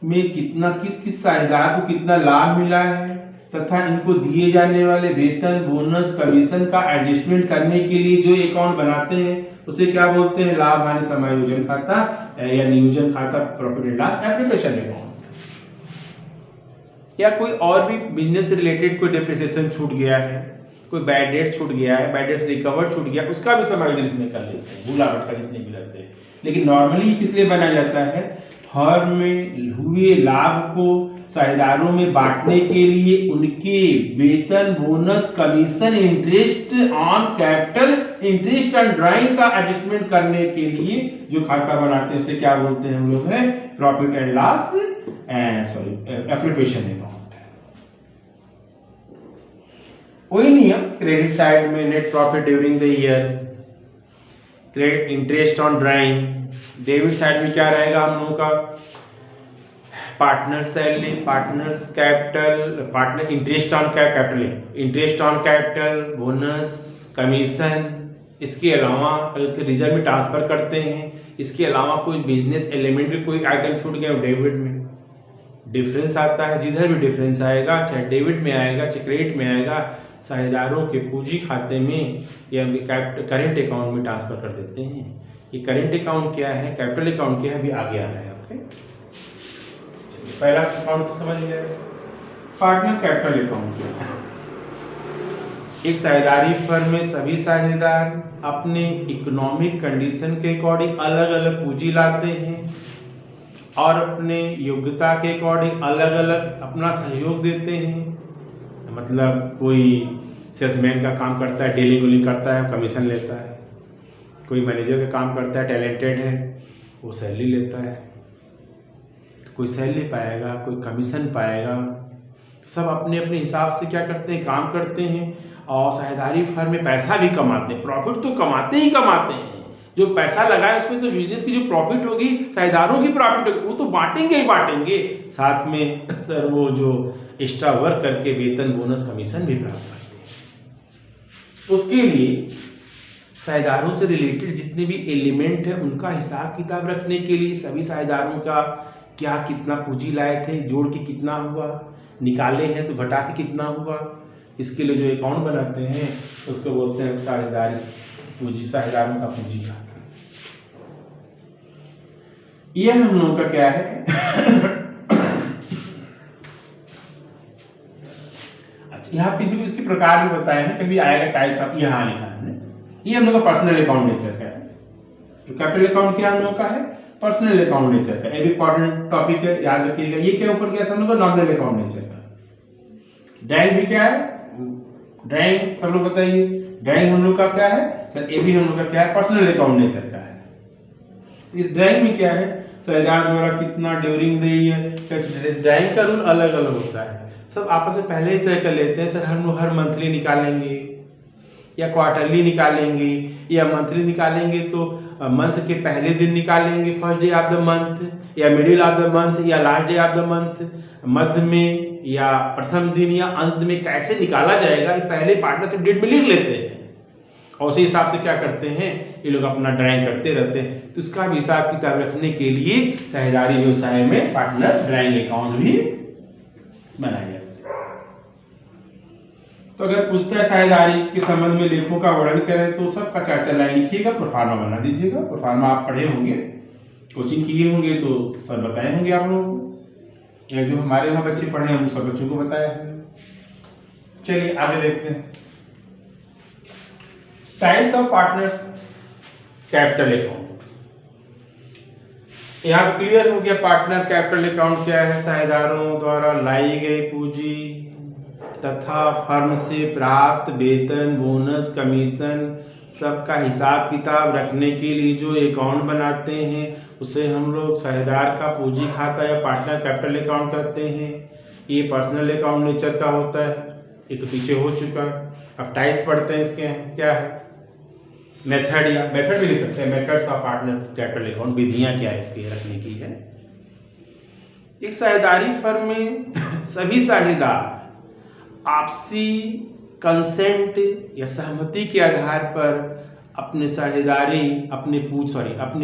में कितना, किस साझेदार को कितना लाभ मिला है तथा इनको दिए जाने वाले वेतन, बोनस, कमीशन का एडजस्टमेंट करने के लिए जो अकाउंट बनाते हैं उसे क्या बोलते हैं? लाभ हानि समायोजन खाता या नियोजन खाता, profit and loss appropriation account. या कोई और भी बिजनेस से रिलेटेड कोई डिप्रिसिएशन छूट गया है, कोई बैड डेट छूट गया है, बैड डेट रिकवर छूट गया, उसका भी समायोजन इसमें कर लेते हैं, भूलावट का जितने भी रहते हैं। लेकिन नॉर्मली किस लिए बनाया जाता है? फर्म में हुए लाभ को साझेदारों में बांटने के लिए उनके वेतन, bonus, commission, interest on capital, interest on drawing का एडजस्टमेंट करने के लिए जो खाता बनाते हैं उसे क्या बोलते हैं हम लोग? है profit and loss appropriation account. वही नियम क्रेडिट साइड में net profit during the year, credit interest on drawing. Debit side में क्या रहेगा हम लोगों का? Partner salary, partners capital, partner interest on capital, interest on capital, bonus, commission. इसके अलावा रिजर्व में ट्रांसफर करते हैं। इसके अलावा कोई बिजनेस एलिमेंट में कोई आइटम छूट गया डेबिट में, डिफरेंस आता है, जिधर भी डिफरेंस आएगा, चाहे डेबिट में आएगा चाहे क्रेडिट में आएगा, साझेदारों के पूंजी खाते में या करेंट अकाउंट में ट्रांसफर कर देते हैं। ये करेंट अकाउंट क्या है, कैपिटल अकाउंट क्या है, अभी आगे आ रहा है आपके। पहला अकाउंट को समझ गया, पार्टनर कैपिटल अकाउंट क्या है। एक साझेदारी फर्म में सभी साझेदार अपने इकोनॉमिक कंडीशन के अकॉर्डिंग अलग अलग पूंजी लाते हैं और अपने योग्यता के अकॉर्डिंग अलग अलग अपना सहयोग देते हैं। मतलब कोई सेल्समैन का काम करता है, डीलिंग वीलिंग करता है, कमीशन लेता है। कोई मैनेजर का काम करता है, टैलेंटेड है, वो सैलरी लेता है। कोई सैलरी पाएगा, कोई कमीशन पाएगा। सब अपने अपने हिसाब से क्या करते हैं, काम करते हैं। और साझेदारी फर्म में पैसा भी कमाते हैं, प्रॉफिट तो कमाते ही कमाते हैं। जो पैसा लगाए उसमें तो बिजनेस की जो प्रॉफिट होगी, साझेदारों की प्रॉफिट होगी, वो तो बांटेंगे ही बांटेंगे। साथ में सर वो जो एक्स्ट्रा वर्क करके वेतन, बोनस, कमीशन भी प्राप्त करते हैं। उसके लिए साझेदारों से रिलेटेड जितने भी एलिमेंट है उनका हिसाब किताब रखने के लिए सभी साझेदारों का क्या कितना पूंजी लाए थे, जोड़ के कितना हुआ, निकाले हैं तो घटा के कितना हुआ, इसके लिए जो अकाउंट बनाते हैं उसको बोलते हैं साझेदारी पूंजी, साझेदारों का पूंजी खाता। ये हम लोगों का क्या है अच्छा, यहाँ पे देखो इसके प्रकार भी बताए हैं, कभी आएगा टाइप्स, आप यहाँ लिखा है हमने। ये हम लोग का पर्सनल अकाउंट नेचर का है। तो कैपिटल अकाउंट क्या हम लोग का है, पर्सनल अकाउंट नेचर का। एक इंपॉर्टेंट टॉपिक है, याद रखिएगा। ये क्या ऊपर क्या था हम लोग का, नॉमिनल अकाउंट नेचर का। ड्राइंग भी क्या है, ड्राइंग सब लोग बताइए, ड्राइंग हम लोग का क्या है सर, ये भी हम लोग का क्या है, पर्सनल अकाउंट नेचर का है। इस ड्राइंग में क्या है, साझेदार द्वारा कितना ड्यूरिंग द ईयर, ड्राइंग का रूल अलग अलग होता है। सब आपस में पहले ही तय कर लेते हैं, सर हम लोग हर मंथली निकालेंगे या क्वार्टरली निकालेंगे, या मंथली निकालेंगे तो मंथ के पहले दिन निकालेंगे, first day of the month, या मिडिल ऑफ द मंथ, या last day of the month, मध्य में या प्रथम दिन या अंत में कैसे निकाला जाएगा, ये पहले पार्टनरशिप डेट में लिख लेते हैं। और उसी हिसाब से क्या करते हैं, ये लोग अपना ड्राइंग करते रहते हैं। तो इसका भी हिसाब किताब रखने के लिए साझेदारी व्यवसाय में पार्टनर ड्राइंग अकाउंट भी बनाया जाता है। तो अगर पूछता है साझेदारी के संबंध में लेखों का वर्णन करें तो सबका 4-4 लाइन लिखिएगा, प्रोफार्मा बना दीजिएगा। प्रोफार्मा आप पढ़े होंगे, कोचिंग किए होंगे तो सर बताए होंगे आप लोगों को, या जो हमारे यहाँ बच्चे पढ़े हैं वो सब बच्चों को बताया है। चलिए आगे देखते हैं। Types of partner capital account. यहाँ क्लियर हो गया पार्टनर कैपिटल अकाउंट क्या है, साझेदारों द्वारा लाई गई पूंजी तथा फर्म से प्राप्त वेतन, बोनस, कमीशन सबका हिसाब किताब रखने के लिए जो अकाउंट बनाते हैं उसे हम लोग साझेदार का पूंजी खाता या पार्टनर कैपिटल अकाउंट कहते हैं। ये पर्सनल अकाउंट नेचर का होता है, ये तो पीछे हो चुका है। अब टाइप्स पढ़ते हैं इसके, क्या है, मेथड, या मेथड भी लिख सकते हैं, methods of partner capital account, विधियां क्या है इसकी रखने की है। एक साझेदारी फर्म में सभी साझेदार आपसी कंसेंट या सहमति के आधार पर अपने साझेदारी अपने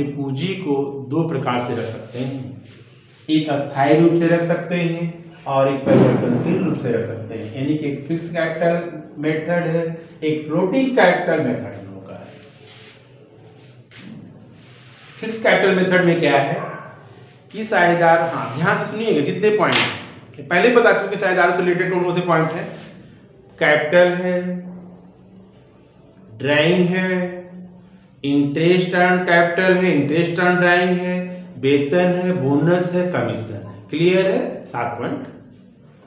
पूंजी को 2 प्रकार से रख सकते हैं। एक अस्थायी रूप से रख सकते हैं और एक परिवर्तनशील रूप से रख सकते हैं। यानी कि एक फिक्स कैपिटल मेथड है, एक फ्लोटिंग कैपिटल मेथड होगा। फिक्स कैपिटल मेथड में क्या है कि साझेदार, हाँ ध्यान से सुनिएगा जितने पॉइंट हैं पहले बता चुके, साझेदारों से रिलेटेड कौन से पॉइंट है, कैपिटल है, ड्राइंग है, इंटरेस्ट अर्न कैपिटल है, इंटरेस्ट अर्न ड्राइंग है, वेतन है, बोनस है, कमीशन है। क्लियर है, 7 पॉइंट।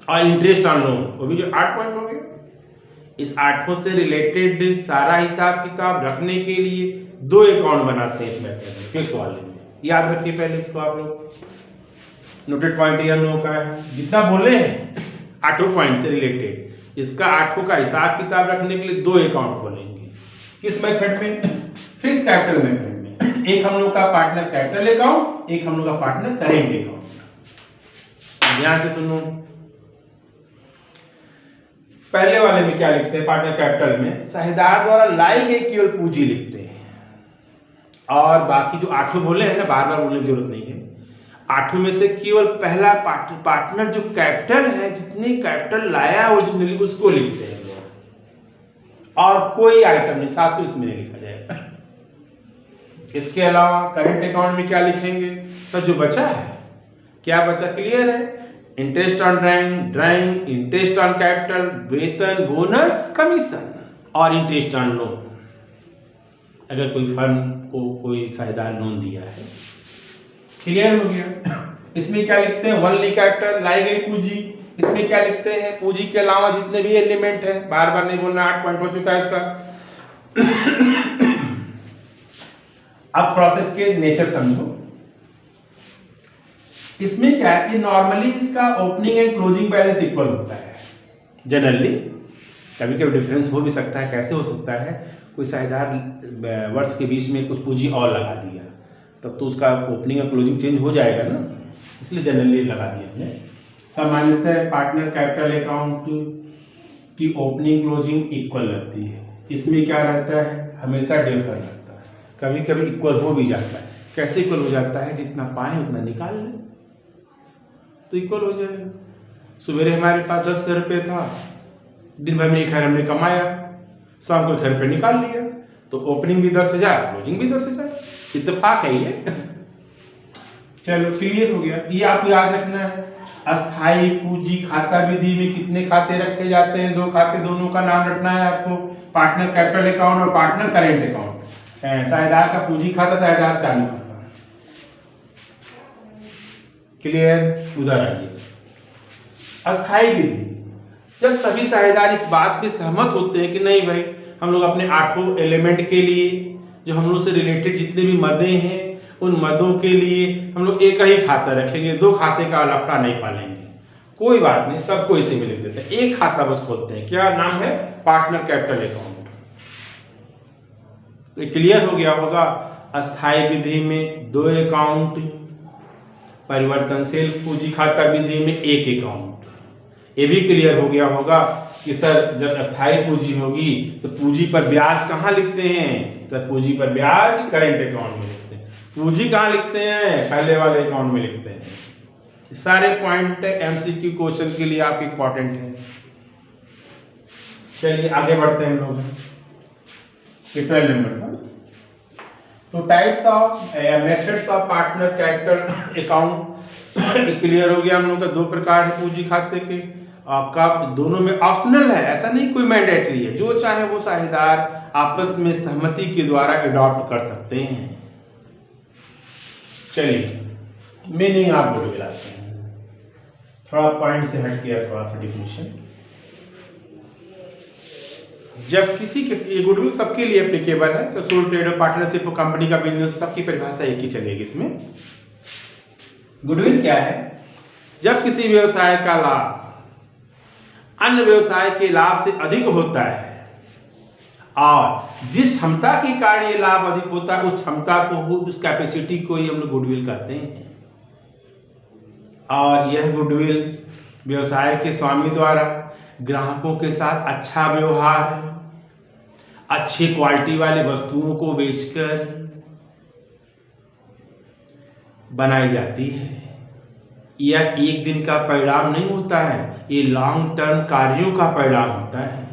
और इंटरेस्ट अर्न लोन, वो भी जो 8 पॉइंट हो गए। इस 8 से रिलेटेड सारा हिसाब किताब रखने के लिए 2 अकाउंट बनाते हैं इस मेथड में, फिक्स वाले में। याद रखिए पहले इसको आप लोग, नोटेड पॉइंट ये हम लोगों का है। जितना बोले हैं 8 पॉइंट से रिलेटेड, इसका 8 का हिसाब किताब रखने के लिए 2 अकाउंट खोलेंगे। किस मेथड में, फिक्स कैपिटल मेथड में। एक हम लोग का पार्टनर कैपिटल अकाउंट, एक हम लोग का पार्टनर करेंट अकाउंट। ध्यान से सुनो, पहले वाले में क्या लिखते हैं, पार्टनर कैपिटल में साझेदार द्वारा लाई गई केवल पूंजी लिखते हैं, और बाकी जो 8 बोले हैं ना, बार बार बोलने की जरूरत नहीं है। 8 में से केवल पहला पार्टनर जो कैपिटल है, जितने कैपिटल लाया है ओरिजिनली उसको लिखते हैं और कोई आइटम नहीं, 7 तो इसमें नहीं लिखा जाएगा। इसके अलावा करंट अकाउंट में क्या लिखेंगे? तो जो बचा है, क्या बचा? क्लियर है? Interest on drawing, interest on capital, वेतन, बोनस, कमीशन और इंटरेस्ट ऑन लोन। अगर कोई फर्म को कोई साझेदार लोन दिया है, क्लियर हो गया। इसमें क्या लिखते हैं? ओनली कैपिटल, लाई गई पूंजी। इसमें क्या लिखते हैं? पूंजी के अलावा जितने भी एलिमेंट है, बार बार नहीं बोलना, 8 पॉइंट हो चुका है इसका। अब प्रोसेस के नेचर समझो। इसमें क्या है कि नॉर्मली इसका opening and closing balance equal होता है जनरली। कभी कभी डिफरेंस हो भी सकता है। कैसे हो सकता है? कोई साझेदार वर्ष के बीच में कुछ पूंजी और लगा दिया, तब तो उसका ओपनिंग और क्लोजिंग चेंज हो जाएगा ना, इसलिए जनरली लगा दिया हमने। सामान्यतः पार्टनर कैपिटल अकाउंट की ओपनिंग क्लोजिंग इक्वल रहती है। इसमें क्या रहता है? हमेशा डिफर रहता है, कभी कभी इक्वल हो भी जाता है। कैसे इक्वल हो जाता है? जितना पाए उतना निकाल लें तो इक्वल हो जाएगा। सवेरे हमारे पास 10,000 रुपये था, दिन भर में 1,000 हमने कमाया, शाम को 1,000 रुपये निकाल लिया, तो ओपनिंग भी 10,000, क्लोजिंग भी 10,000, इत्तेफाक है ये। चलो क्लियर हो गया। ये आपको याद रखना है। अस्थायी पूंजी खाता विधि में कितने खाते रखे जाते हैं? 2 खाते, दोनों का नाम रखना है आपको, पार्टनर कैपिटल अकाउंट और पार्टनर करेंट अकाउंट। साझेदार का पूंजी खाता, साझेदार चालू खाता। क्लियर? उधर आइए। अस्थायी विधि, जब सभी साझेदार इस बात पे सहमत होते हैं कि नहीं भाई, हम लोग अपने 8 एलिमेंट के लिए जो हम लोग से रिलेटेड जितने भी मदें हैं, उन मदों के लिए हम लोग एक ही खाता रखेंगे, 2 खाते का लफड़ा नहीं पालेंगे। कोई बात नहीं, सबको इसी में लिख देते हैं, एक खाता बस खोलते हैं। क्या नाम है? Partner capital account. तो क्लियर हो गया होगा। अस्थायी विधि में 2 अकाउंट, परिवर्तनशील पूंजी खाता विधि में 1 अकाउंट। ये भी क्लियर हो गया होगा कि सर जब अस्थायी पूंजी होगी तो पूंजी पर ब्याज कहाँ लिखते हैं? तो पूंजी पर ब्याज करंट अकाउंट में लिखते हैं। पूंजी कहाँ लिखते हैं? पहले वाले अकाउंट में लिखते हैं। सारे पॉइंट एमसीक्यू क्वेश्चन के लिए आपके इंपॉर्टेंट है। चलिए आगे बढ़ते हैं हम लोग। 12 नंबर था। तो types of methods of partner capital account clear हो गया हम लोग का। 2 प्रकार है पूंजी खाते के। आपका दोनों में ऑप्शनल है, ऐसा नहीं कोई मैंडेटरी है। जो चाहे वो साझेदार आपस में सहमति के द्वारा अडॉप्ट कर सकते हैं। चलिए मीनिंग आप बोल लाते हैं, थोड़ा पॉइंट से हट गया, थोड़ा सा डिफिनेशन। जब किसी ये गुडविल सबके लिए एप्लीकेबल है, तो सोल ट्रेड और पार्टनरशिप और कंपनी का बिजनेस, सबकी परिभाषा एक ही चलेगी इसमें। गुडविल क्या है? जब किसी व्यवसाय का लाभ अन्य व्यवसाय के लाभ से अधिक होता है और जिस क्षमता के कारण ये लाभ अधिक होता है, उस क्षमता को, उस कैपेसिटी को ही हम लोग गुडविल कहते हैं। और यह गुडविल व्यवसाय के स्वामी द्वारा ग्राहकों के साथ अच्छा व्यवहार, अच्छी क्वालिटी वाले वस्तुओं को बेचकर बनाई जाती है। यह एक दिन का परिणाम नहीं होता है, ये लॉन्ग टर्म कार्यों का परिणाम होता है।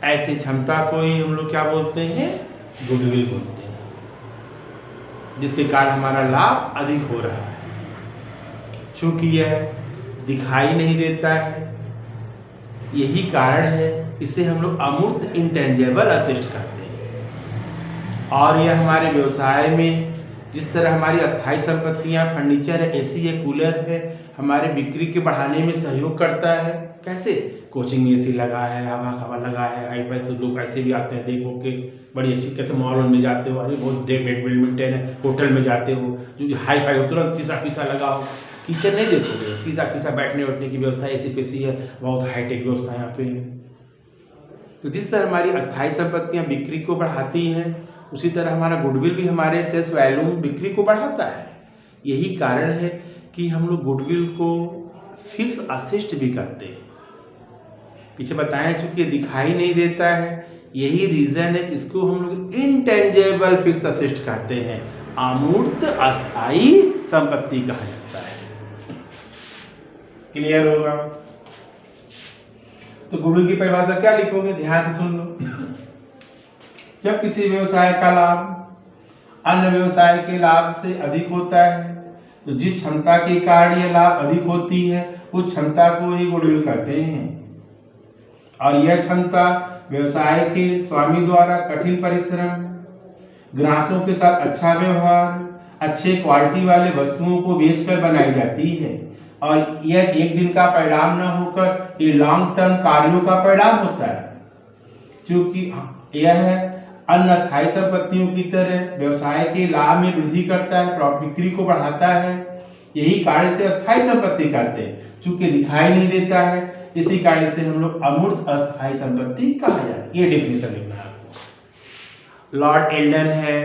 ऐसी क्षमता को ही हम लोग क्या बोलते हैं? गुडविल बोलते हैं, जिसके कारण हमारा लाभ अधिक हो रहा है। चूंकि यह दिखाई नहीं देता है, यही कारण है इसे हम लोग अमूर्त इंटेंजेबल असेट कहते हैं। और यह हमारे व्यवसाय में जिस तरह हमारी अस्थायी संपत्तियां, फर्नीचर है, एसी है, कूलर है, हमारे बिक्री के बढ़ाने में सहयोग करता है। कैसे? कोचिंग में एसी लगा है, हवा लगा है, हाई फाई, तो लोग ऐसे भी आते हैं देखो के बड़ी अच्छी। कैसे मॉल में जाते हो, अरे बहुत बैडमिंटन है, होटल में जाते हो जो हाई फाई हो, तुरंत शीशा पीसा लगा हो। किचन नहीं देखोगे, शीशा पीसा बैठने उठने की व्यवस्था, एसी पेसी है, बहुत हाईटेक व्यवस्था यहाँ पे है। तो जिस तरह हमारी अस्थायी संपत्तियाँ बिक्री को बढ़ाती हैं, उसी तरह हमारा गुडविल भी हमारे सेल्स वैल्यू बिक्री को बढ़ाता है। यही कारण है कि हम लोग गुडविल को फिक्स असेट भी कहते हैं। पीछे बताएं, चूंकि दिखाई नहीं देता है, यही रीजन है, इसको हम लोग इंटेंजेबल फिक्स असेट कहते हैं, अमूर्त अस्थाई संपत्ति कहा जाता है। क्लियर होगा? तो गुडविल की परिभाषा क्या लिखोगे, ध्यान से सुन लो। जब किसी व्यवसाय का लाभ अन्य व्यवसाय के लाभ से अधिक होता है, तो जिस क्षमता के कारण यह लाभ अधिक होती है उस क्षमता को ही गुडविल कहते हैं। और यह क्षमता व्यवसाय के स्वामी द्वारा कठिन परिश्रम, ग्राहकों के साथ अच्छा व्यवहार, अच्छे क्वालिटी वाले वस्तुओं को बेचकर बनाई जाती है। और यह एक दिन का परिणाम न होकर ये लॉन्ग टर्म कार्यों का परिणाम होता है। क्योंकि यह अन्य स्थायी संपत्तियों की तरह व्यवसाय के लाभ में वृद्धि करता है, बिक्री को बढ़ाता है। यही कार्य से अस्थायी संपत्ति कहते हैं। चूंकि दिखाई नहीं देता है, इसी कार्य से हम लोग अमूर्त अस्थायी संपत्ति कहा जाता है। ये डेफिनेशन लिखना है आपको। लॉर्ड एल्डन है,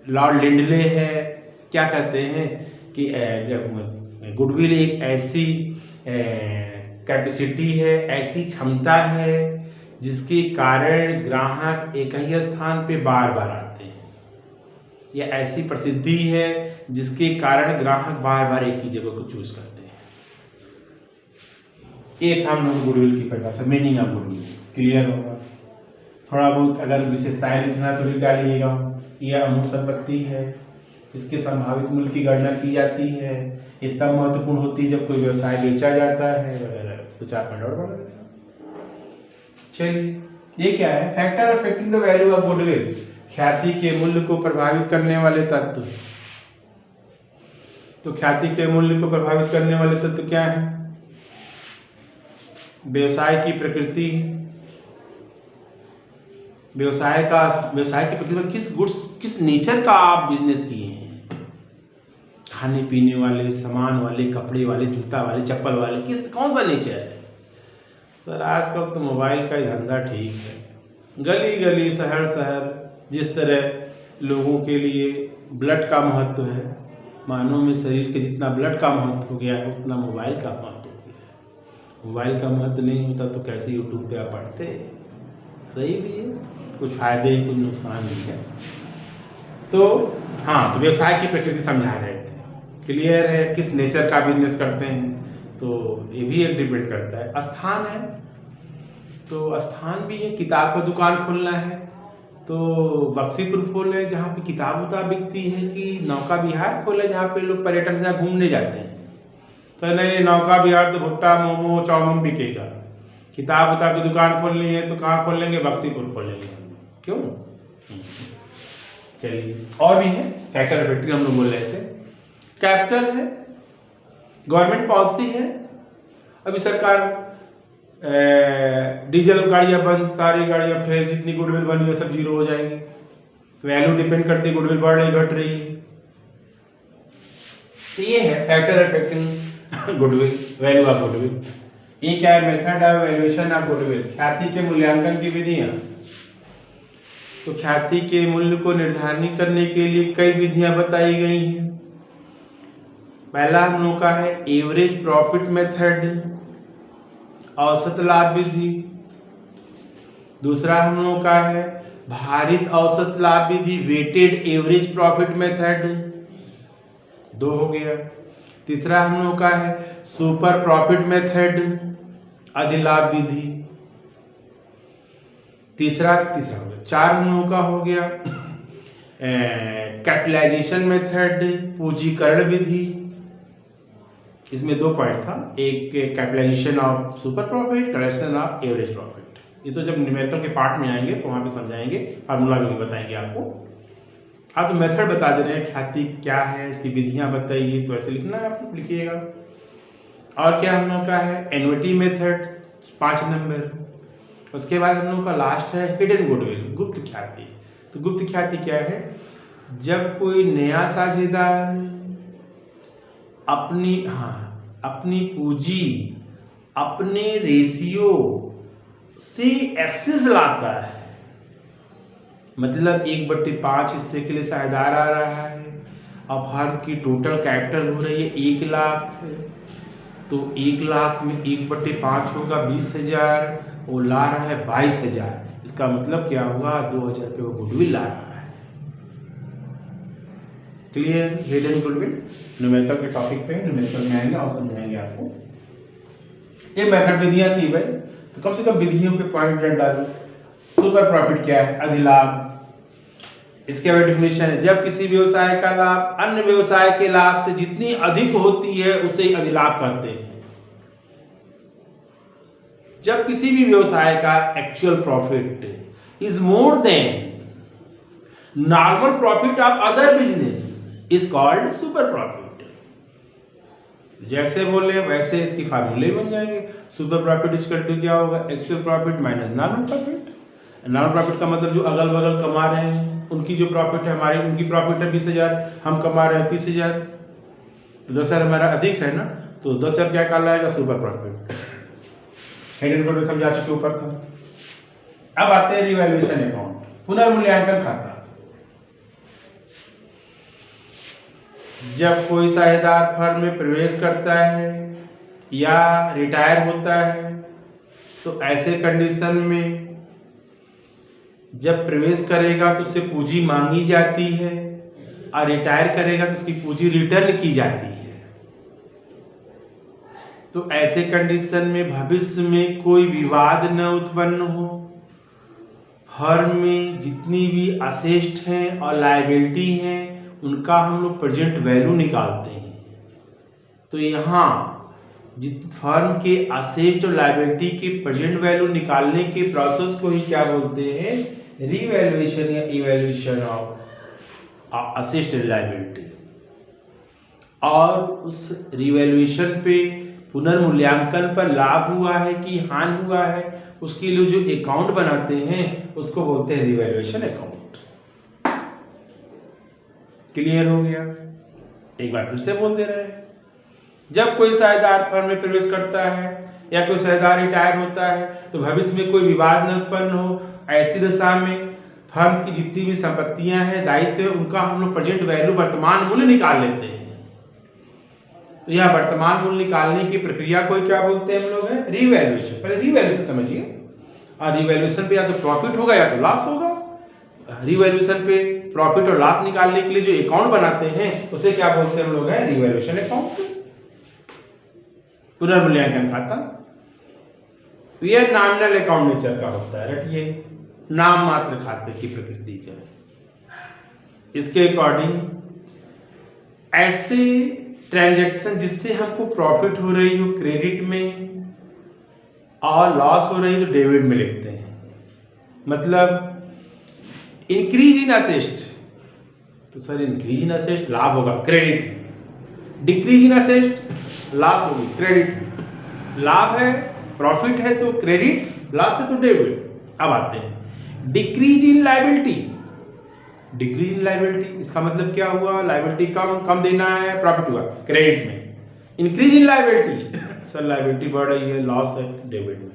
लॉर्ड लिंडले है, क्या कहते हैं कि गुडविल एक ऐसी कैपेसिटी है, ऐसी क्षमता है जिसके कारण ग्राहक एक ही स्थान पे बार बार आते हैं। यह ऐसी प्रसिद्धि है जिसके कारण ग्राहक बार बार एक ही जगह को चूज करते हैं। ये था हम लोग गुडविल की परिभाषा, मीनिंग ऑफ गुडविल। क्लियर होगा? थोड़ा बहुत अगर विशेषताएं लिखना तो लिख डालिएगा। यह अमूर्त संपत्ति है, इसके संभावित मूल्य की गणना की जाती है, ये तब महत्वपूर्ण होती है जब कोई व्यवसाय बेचा जाता है वगैरह। तो 4 पॉइंट और बढ़ गया। चलिए, ये क्या है? Factor affecting the value of goodwill, ख्याति के मूल्य को प्रभावित करने वाले तत्व। तो ख्याति के मूल्य को प्रभावित करने वाले तत्व क्या है? व्यवसाय की प्रकृति, व्यवसाय की प्रकृति में किस नेचर का आप बिजनेस किए हैं। खाने पीने वाले, सामान वाले, कपड़े वाले, जूता वाले, चप्पल वाले, कौन सा नेचर है? सर आजकल तो मोबाइल का ही धंधा ठीक है। गली गली, शहर शहर, जिस तरह लोगों के लिए ब्लड का महत्व है, मानव में शरीर के जितना ब्लड का महत्व हो गया है उतना मोबाइल का महत्व हो गया है। मोबाइल का महत्व नहीं होता तो कैसे यूट्यूब पे आप पढ़ते? सही भी है, कुछ फायदे कुछ नुकसान भी है। तो हाँ, तो व्यवसाय की प्रकृति समझा रहे थे। क्लियर है? किस नेचर का बिजनेस करते हैं, तो ये भी एक डिपेंड करता है। स्थान है, तो स्थान भी है। किताब का दुकान खोलना है तो बक्सीपुर खोले जहाँ पे किताब उताब बिकती है, कि नौका विहार खोले जहाँ पे लोग पर्यटन जहाँ घूमने जाते हैं। तो नहीं, नौका विहार तो भुट्टा मोमो चाउमीन बिकेगा। किताब उताब की दुकान खोलनी है तो कहाँ खोल लेंगे? बक्सीपुर खोलेंगे। क्यों? चलिए, और भी है फैक्टर अफेक्टिंग हम लोग बोल रहे थे। कैपिटल है, गवर्नमेंट पॉलिसी है। अभी सरकार डीजल गाड़ियां बंद, सारी गाड़ियां फेल, जितनी गुडविल बनी है सब जीरो हो जाएंगी। वैल्यू डिपेंड करती है गुडविल बढ़ रही घट रही है। तो ये है factor affecting goodwill, value of goodwill. ये क्या है? Method of valuation of goodwill, ख्याति के मूल्यांकन की विधियां। तो ख्याति के मूल्य को निर्धारित करने के लिए कई विधियां बताई गई हैं। पहला हम लोग का है एवरेज प्रॉफिट मेथड, औसत लाभ विधि। दूसरा हम लोग का है भारित औसत लाभ विधि, वेटेड एवरेज प्रॉफिट मेथड, 2 हो गया। तीसरा हम लोग का है सुपर प्रॉफिट मेथड, अधिलाभ विधि। तीसरा हो गया। 4 हम लोग का हो गया कैपिटलाइजेशन मेथड, पूंजीकरण विधि। इसमें 2 पॉइंट था, एक capitalisation of super profit, capitalisation of average profit. ये तो जब न्यूमेरिकल के पार्ट में आएंगे तो वहाँ पे समझाएंगे, फार्मूला भी बताएंगे आपको। आप तो मेथड बता दे रहे हैं, ख्याति क्या है, इसकी विधियाँ बताइए, तो ऐसे लिखना है, आप लिखिएगा। और क्या हम लोग का है एन्युटी मेथड, 5 नंबर। उसके बाद हम लोग का लास्ट है हिडन गुडविल, गुप्त ख्याति। तो गुप्त ख्याति क्या है? जब कोई नया साझेदार अपनी पूंजी अपने रेशियो से एक्सेस लाता है, मतलब 1/5 हिस्से के लिए साझेदार आ रहा है। अब फर्म की टोटल कैपिटल हो रही है 1 लाख, तो 1 लाख में 1/5 होगा 20,000, वो ला रहा है 22,000। इसका मतलब क्या होगा, 2000 रुपये वो गुडविल ला रहा है। Clear, hidden goodwill. न्यूमेरिकल के टॉपिक पे न्यूमेरिकल में आएंगे और समझाएंगे आपको। ये मेथड विधियां थी भाई, तो कम से कम विधियों के पॉइंट डालो। सुपर प्रॉफिट क्या है, अधिलाभ। इसके बाद डेफिनेशन है, जब किसी व्यवसाय का लाभ अन्य व्यवसाय के लाभ से जितनी अधिक होती है उसे अधिलाभ कहते हैं। जब किसी भी व्यवसाय का actual profit is more than normal profit of other business is called super profit. जैसे बोले वैसे इसकी फार्मूले बन जाएंगे। सुपर प्रॉफिट इक्वल टू क्या होगा, actual profit minus normal profit. Normal profit का मतलब जो अगल बगल कमा रहे हैं उनकी जो प्रॉफिट है, हमारी उनकी प्रॉफिट है 20,000, हम कमा रहे हैं 30,000, तो 10,000 हमारा अधिक है ना, तो 10,000 क्या कहलाएगा, सुपर प्रॉफिट। हेडन को समझा चुके ऊपर था। अब आते हैं रिवैल्यूएशन अकाउंट, पुनर्मूल्यांकन खाता। जब कोई साझेदार फर्म में प्रवेश करता है या रिटायर होता है तो ऐसे कंडीशन में जब प्रवेश करेगा तो उससे पूंजी मांगी जाती है और रिटायर करेगा तो उसकी पूंजी रिटर्न की जाती है। तो ऐसे कंडीशन में भविष्य में कोई विवाद न उत्पन्न हो, फर्म में जितनी भी असेस्ट हैं और लायबिलिटी हैं उनका हम लोग प्रेजेंट वैल्यू निकालते हैं। तो यहाँ फर्म के असेस्ट और लायबिलिटी की प्रेजेंट वैल्यू निकालने के प्रोसेस को ही क्या बोलते हैं, रिवैल्यूएशन या evaluation of asset and liability. और उस रिवैल्यूएशन पे पुनर्मूल्यांकन पर लाभ हुआ है कि हानि हुआ है उसके लिए जो अकाउंट बनाते हैं उसको बोलते हैं रिवैल्यूएशन अकाउंट। क्लियर हो गया, एक बार फिर से बोल दे रहे हैं। जब कोई साझेदार फर्म में प्रवेश करता है या कोई साझेदार रिटायर होता है तो भविष्य में कोई विवाद न उत्पन्न हो, ऐसी दशा में फर्म की जितनी भी संपत्तियां हैं, दायित्व है, उनका हम लोग प्रेजेंट वैल्यू वर्तमान मूल्य निकाल लेते हैं। तो यह वर्तमान मूल्य निकालने की प्रक्रिया को क्या बोलते हैं हम लोग, है रिवैल्यूएशन। पहले रिवैल्यूएशन समझिए, और रिवैल्यूएशन पे या तो प्रॉफिट होगा या तो लॉस होगा। रिवैल्यूएशन पे प्रॉफिट और लॉस निकालने के लिए जो अकाउंट बनाते हैं उसे क्या बोलते हैं हम लोग, है रिवैल्यूएशन अकाउंट, पुनर्मूल्यांकन खाता। यह नॉमिनल अकाउंट नेचर का होता है, रटिए, नाम मात्र खाते की प्रकृति का। इसके अकॉर्डिंग ऐसे ट्रांजैक्शन जिससे हमको प्रॉफिट हो रही हो क्रेडिट में और लॉस हो रही तो डेबिट में लिखते हैं। मतलब इंक्रीज इन असेस्ट, तो सर इंक्रीज इन असेस्ट लाभ होगा credit, decrease in asset loss होगी क्रेडिट। लाभ है प्रॉफिट है तो क्रेडिट, लॉस है तो डेबिट। अब आते हैं decrease in liability. Decrease in liability इसका मतलब क्या हुआ, लायबिलिटी कम देना है, प्रॉफिट हुआ क्रेडिट में। Increase in liability, sir liability बढ़ रही है, लॉस है डेबिट में।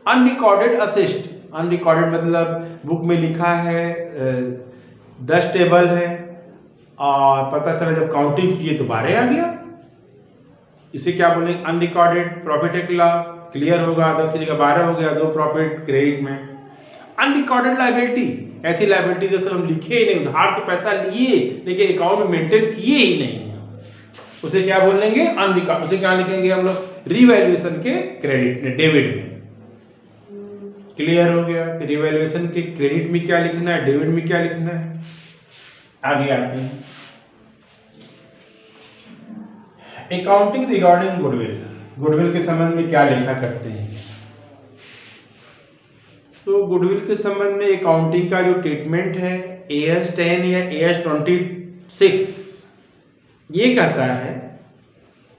अनरिकॉर्डेड असेस्ट, अनरिकॉर्डेड मतलब बुक में लिखा है 10 टेबल है और पता चला जब काउंटिंग किए तो 12 आ गया, इसे क्या बोलेंगे unrecorded profit and loss. Clear होगा, 10 की जगह 12 हो गया, 2 प्रॉफिट क्रेडिट में। अनरिकॉर्डेड लायबिलिटी, ऐसी लायबिलिटी जैसे हम लिखे ही नहीं, उधार तो पैसा लिए लेकिन अकाउंट में मेंटेन किए ही नहीं, उसे क्या बोलेंगे अनरिकॉर्ड। उसे क्या लिखेंगे हम लोग, रिवैल्यूएशन के क्रेडिट में, डेबिट में। क्लियर हो गया कि रिवैल्यूएशन के क्रेडिट में क्या लिखना है, डेबिट में क्या लिखना है। आगे आते हैं अकाउंटिंग रिगार्डिंग गुडविल। गुडविल के संबंध में क्या लिखा करते हैं, तो गुडविल के संबंध में अकाउंटिंग का जो ट्रीटमेंट है AS 10 या AS 26 ये कहता है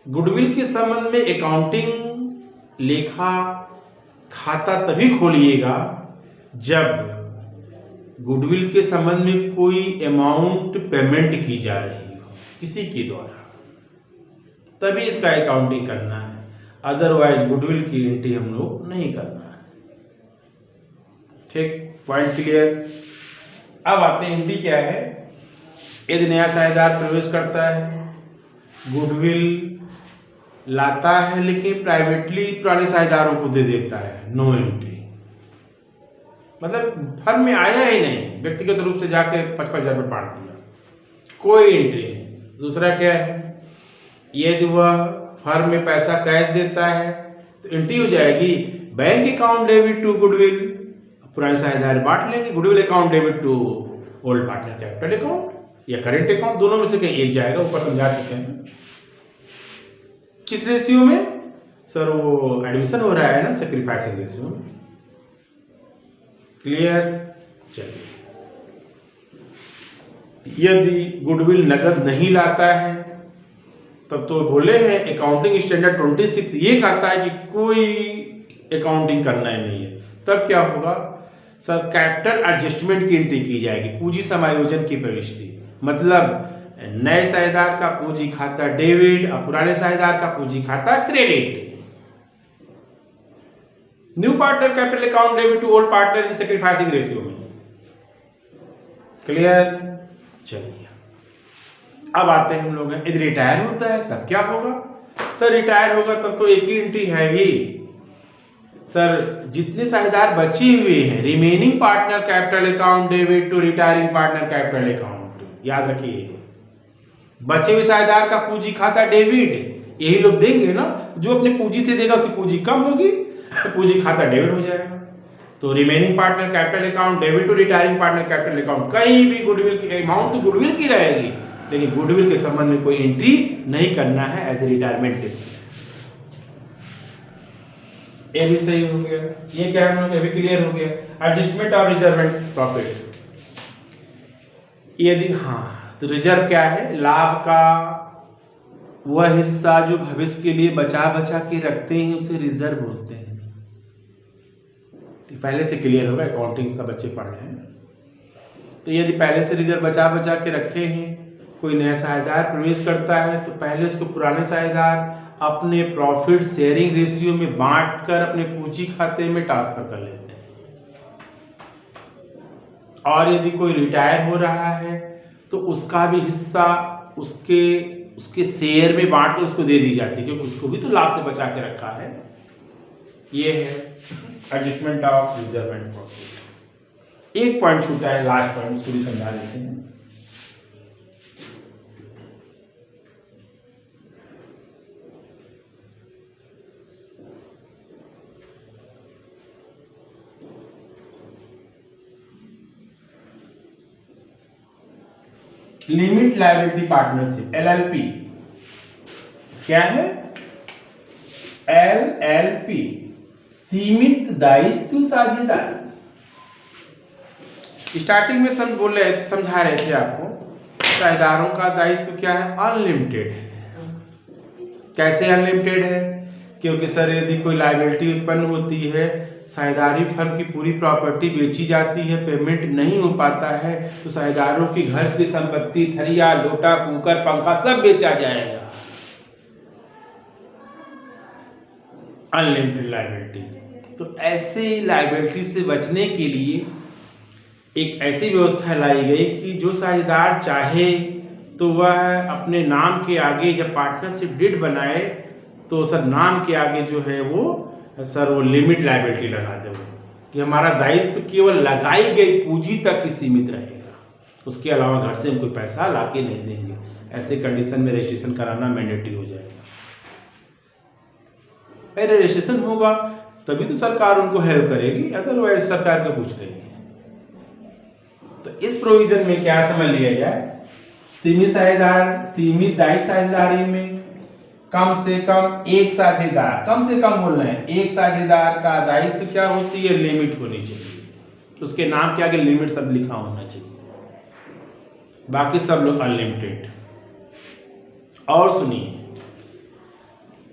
गुडविल के संबंध में अकाउंटिंग लेखा खाता तभी खोलिएगा जब गुडविल के संबंध में कोई अमाउंट पेमेंट की जा रही हो किसी के द्वारा, तभी इसका अकाउंटिंग करना है, अदरवाइज गुडविल की एंट्री हम लोग नहीं करना है। ठीक, पॉइंट क्लियर। अब आते हैं एंट्री क्या है। यदि नया साझेदार प्रवेश करता है, गुडविल लाता है लेकिन प्राइवेटली पुराने साझेदारों को दे देता है, नो एंट्री। मतलब फर्म में आया ही नहीं, व्यक्तिगत रूप से जाके 55,000 रुपये बांट दिया, कोई एंट्री नहीं। दूसरा क्या है, यदि वह फर्म में पैसा कैश देता है तो एंट्री हो जाएगी bank account debit to goodwill, पुराने साझेदार बांट लेंगे, goodwill account debit to old partner capital account या करेंट अकाउंट, दोनों में से कहीं एक जाएगा, ऊपर समझा चुके हैं। किस रेशियो में सर, वो एडमिशन हो रहा है ना, सेक्रीफाइसिंग रेशियो में। क्लियर? चलिए, यदि गुडविल नकद नहीं लाता है तब तो बोले हैं अकाउंटिंग स्टैंडर्ड 26 ये कहता है कि कोई अकाउंटिंग करना ही नहीं है। तब क्या होगा सर, कैपिटल एडजस्टमेंट की एंट्री की जाएगी, पूंजी समायोजन की प्रविष्टि, मतलब नए साझेदार का पूंजी खाता डेबिट और पुराने साझेदार का पूंजी खाता credit. New partner capital account debit to old partner in sacrificing ratio में। क्लियर? चलिए, अब आते हैं हम लोग, यदि रिटायर होता है तब क्या होगा सर? रिटायर होगा तब तो एक ही एंट्री है ही सर, जितने साझेदार बचे हुए हैं, remaining partner capital account debit to retiring partner capital account. याद रखिए, बचे हुए साझेदार का पूंजी खाता डेबिट यही लोग देंगे ना, जो अपने पूंजी से देगा उसकी पूंजी कम होगी, पूंजी खाता डेबिट हो जाएगा। तो remaining partner capital account debit to retiring partner capital account, कहीं भी गुडविल की अमाउंट तो गुडविल की रहेगी, लेकिन गुडविल के संबंध में कोई एंट्री नहीं करना है एज ए रिटायरमेंट के समय। ये भी सही हो गया, ये क्या है, ये भी क्लियर हो गया। एडजस्टमेंट ऑफ रिजर्वेंट प्रॉफिट, यदि हाँ, तो रिजर्व क्या है? लाभ का वह हिस्सा जो भविष्य के लिए बचा बचा के रखते हैं उसे रिजर्व बोलते हैं। तो पहले से क्लियर होगा, अकाउंटिंग सब बच्चे पढ़ रहे हैं। तो यदि पहले से रिजर्व बचा बचा के रखे हैं, कोई नया साझेदार प्रवेश करता है तो पहले उसको पुराने साझेदार अपने प्रॉफिट शेयरिंग रेशियो में बांटकर अपने पूंजी खाते में ट्रांसफर कर लेते हैं। और यदि कोई रिटायर हो रहा है तो उसका भी हिस्सा उसके शेयर में बांट कर उसको दे दी जाती है, क्योंकि उसको भी तो लाभ से बचा के रखा है। ये है adjustment of reserve and profit. एक पॉइंट छूटा है, लास्ट पॉइंट, उसको भी समझा देते हैं। लिमिट लायबिलिटी पार्टनरशिप, LLP क्या है? LLP सीमित दायित्व साझेदारी। स्टार्टिंग में समझा रहे थे आपको, साझेदारों का दायित्व क्या है? अनलिमिटेड है। कैसे अनलिमिटेड है? क्योंकि सर यदि कोई लायबिलिटी उत्पन्न होती है, साझेदारी फर्म की पूरी प्रॉपर्टी बेची जाती है, पेमेंट नहीं हो पाता है, तो साझेदारों की घर की संपत्ति, थरिया, लोटा, कुकर, पंखा सब बेचा जाएगा। Unlimited liability. तो ऐसे लायबिलिटी से बचने के लिए एक ऐसी व्यवस्था लाई गई कि जो साझेदार चाहे तो वह अपने नाम के आगे जब पार्टनरशिप डीड बनाए तो सर नाम के आगे जो है वो लिमिट लायबिलिटी लगा दे, कि हमारा दायित्व केवल लगाई गई पूंजी तक ही सीमित रहेगा, उसके अलावा घर से हम कोई पैसा ला के नहीं देंगे। ऐसे कंडीशन में रजिस्ट्रेशन कराना मैंडेटरी हो जाएगा। पहले रजिस्ट्रेशन होगा तभी तो सरकार उनको हेल्प करेगी, अदरवाइज सरकार को पूछ रही है। तो इस प्रोविजन में क्या समझ लिया जाए? सीमित दायित्व साझेदारी में कम से कम एक साझेदार, कम से कम बोल रहे हैं, एक साझेदार का दायित्व क्या होती है? लिमिट होनी चाहिए, उसके नाम के आगे लिमिट सब लिखा होना चाहिए, बाकी सब लोग अनलिमिटेड। और सुनिए,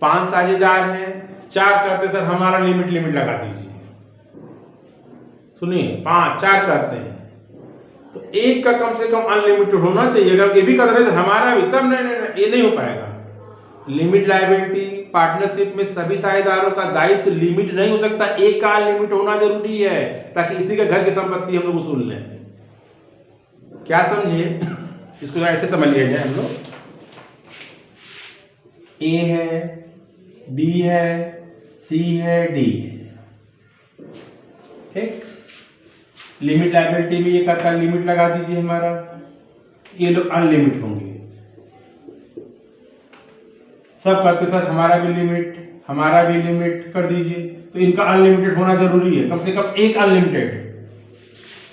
5 साझेदार हैं, 4 कहते सर हमारा लिमिट लगा दीजिए। सुनिए, 5 4 कहते हैं तो एक का कम से कम अनलिमिटेड होना चाहिए। अगर ये भी कहते हैं हमारा भी, तब नहीं, ये नहीं हो पाएगा। लिमिट लायबिलिटी पार्टनरशिप में सभी साझेदारों का दायित्व लिमिट नहीं हो सकता, एक का लिमिट होना जरूरी है, ताकि इसी के घर की संपत्ति हम लोग वसूल लें। क्या समझे? इसको ऐसे समझ लिया जाए हम लोग, ए है, बी है, सी है, डी है, ठीक। लिमिट लायबिलिटी में ये कहता है लिमिट लगा दीजिए हमारा, ये लोग अनलिमिट होंगे। सब कहते सर हमारा भी लिमिट कर दीजिए, तो इनका अनलिमिटेड होना जरूरी है, कम से कम एक अनलिमिटेड,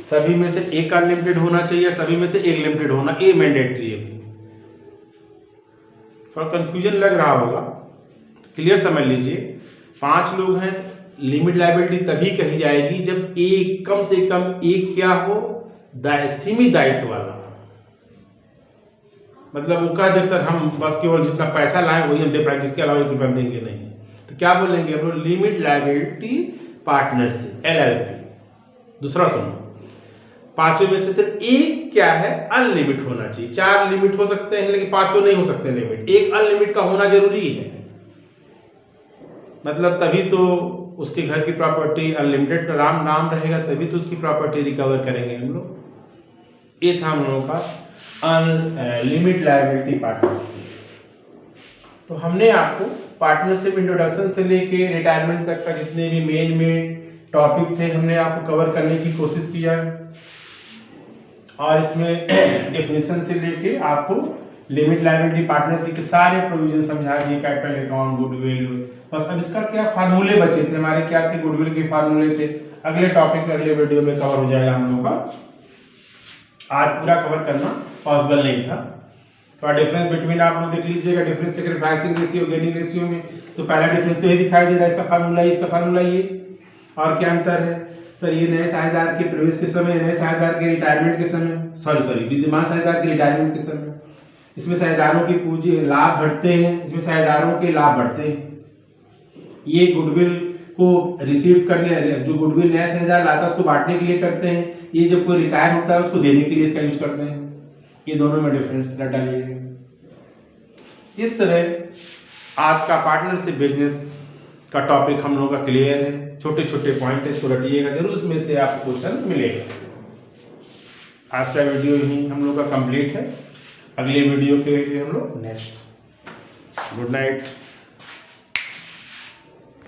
सभी में से एक अनलिमिटेड होना चाहिए, सभी में से एक लिमिटेड होना, ये मैंडेटरी है। थोड़ा कंफ्यूजन लग रहा होगा, क्लियर समझ लीजिए। 5 लोग हैं, लिमिट लायबिलिटी तभी कही जाएगी जब एक कम से कम एक क्या हो, सीमित दायित्व वाला। मतलब वो कह दे सर हम बस केवल जितना पैसा लाएं वही हम दे पाएंगे, इसके अलावा 1 रुपया हम देंगे नहीं, तो क्या बोलेंगे हम लोग, लिमिट लायबिलिटी पार्टनरशिप, LLP। दूसरा सुनो, 5 में से सिर्फ एक क्या है, अनलिमिट होना चाहिए। 4 लिमिट हो सकते हैं लेकिन 5 नहीं हो सकते लिमिट, एक अनलिमिट का होना जरूरी है। मतलब तभी तो उसके घर की प्रॉपर्टी अनलिमिटेड का नाम रहेगा, तभी तो उसकी प्रॉपर्टी रिकवर करेंगे हम लोग। ये था हम लोगों का लिमिट लायबिलिटी पार्टनरशिप। तो हमने आपको पार्टनरशिप इंट्रोडक्शन से लेके रिटायरमेंट तक का जितने भी मेन टॉपिक थे हमने आपको कवर करने की कोशिश किया, और इसमें डेफिनेशन से लेके आपको लिमिट लायबिलिटी पार्टनरशिप के सारे प्रोविजन समझा दिए, कैपिटल अकाउंट, गुडविल। बस अब इसका क्या फार्मूले बचे थे हमारे, क्या थे, गुडविल के फार्मूले थे। अगले टॉपिक अगले वीडियो में कवर हो जाएगा हम लोग का। आज पूरा कवर करना पॉसिबल नहीं था। तो डिफरेंस बिटवीन आप लोग देख लीजिएगा, difference sacrificing ratio, gaining ratio में तो पहला डिफरेंस तो ये दिखाई दे रहा है, इसका फार्मूला ये, इसका फार्मूला ये। और क्या अंतर है सर, ये नए साझेदार के प्रवेश के समय, नए साझेदार के रिटायरमेंट के समय, सॉरी विद्यमान साझेदार के रिटायरमेंट के समय, इसमें साझेदारों की पूंजी लाभ घटते हैं, इसमें साझेदारों के लाभ बढ़ते हैं। ये गुडविल को रिसीव करने, जो गुडविल नया साझेदार लाता है उसको बांटने के लिए करते हैं, ये जब कोई रिटायर होता है उसको देने के लिए इसका यूज करते हैं। ये दोनों में डिफरेंस डालिए। इस तरह आज का पार्टनरशिप बिजनेस का टॉपिक हम लोगों का क्लियर है, छोटे छोटे पॉइंट है, इसको रटिएगा जरूर, इसमें से आपको क्वेश्चन मिलेगा। आज का वीडियो ही हम लोग का कंप्लीट है, अगले वीडियो के लिए हम लोग नेक्स्ट। Good night.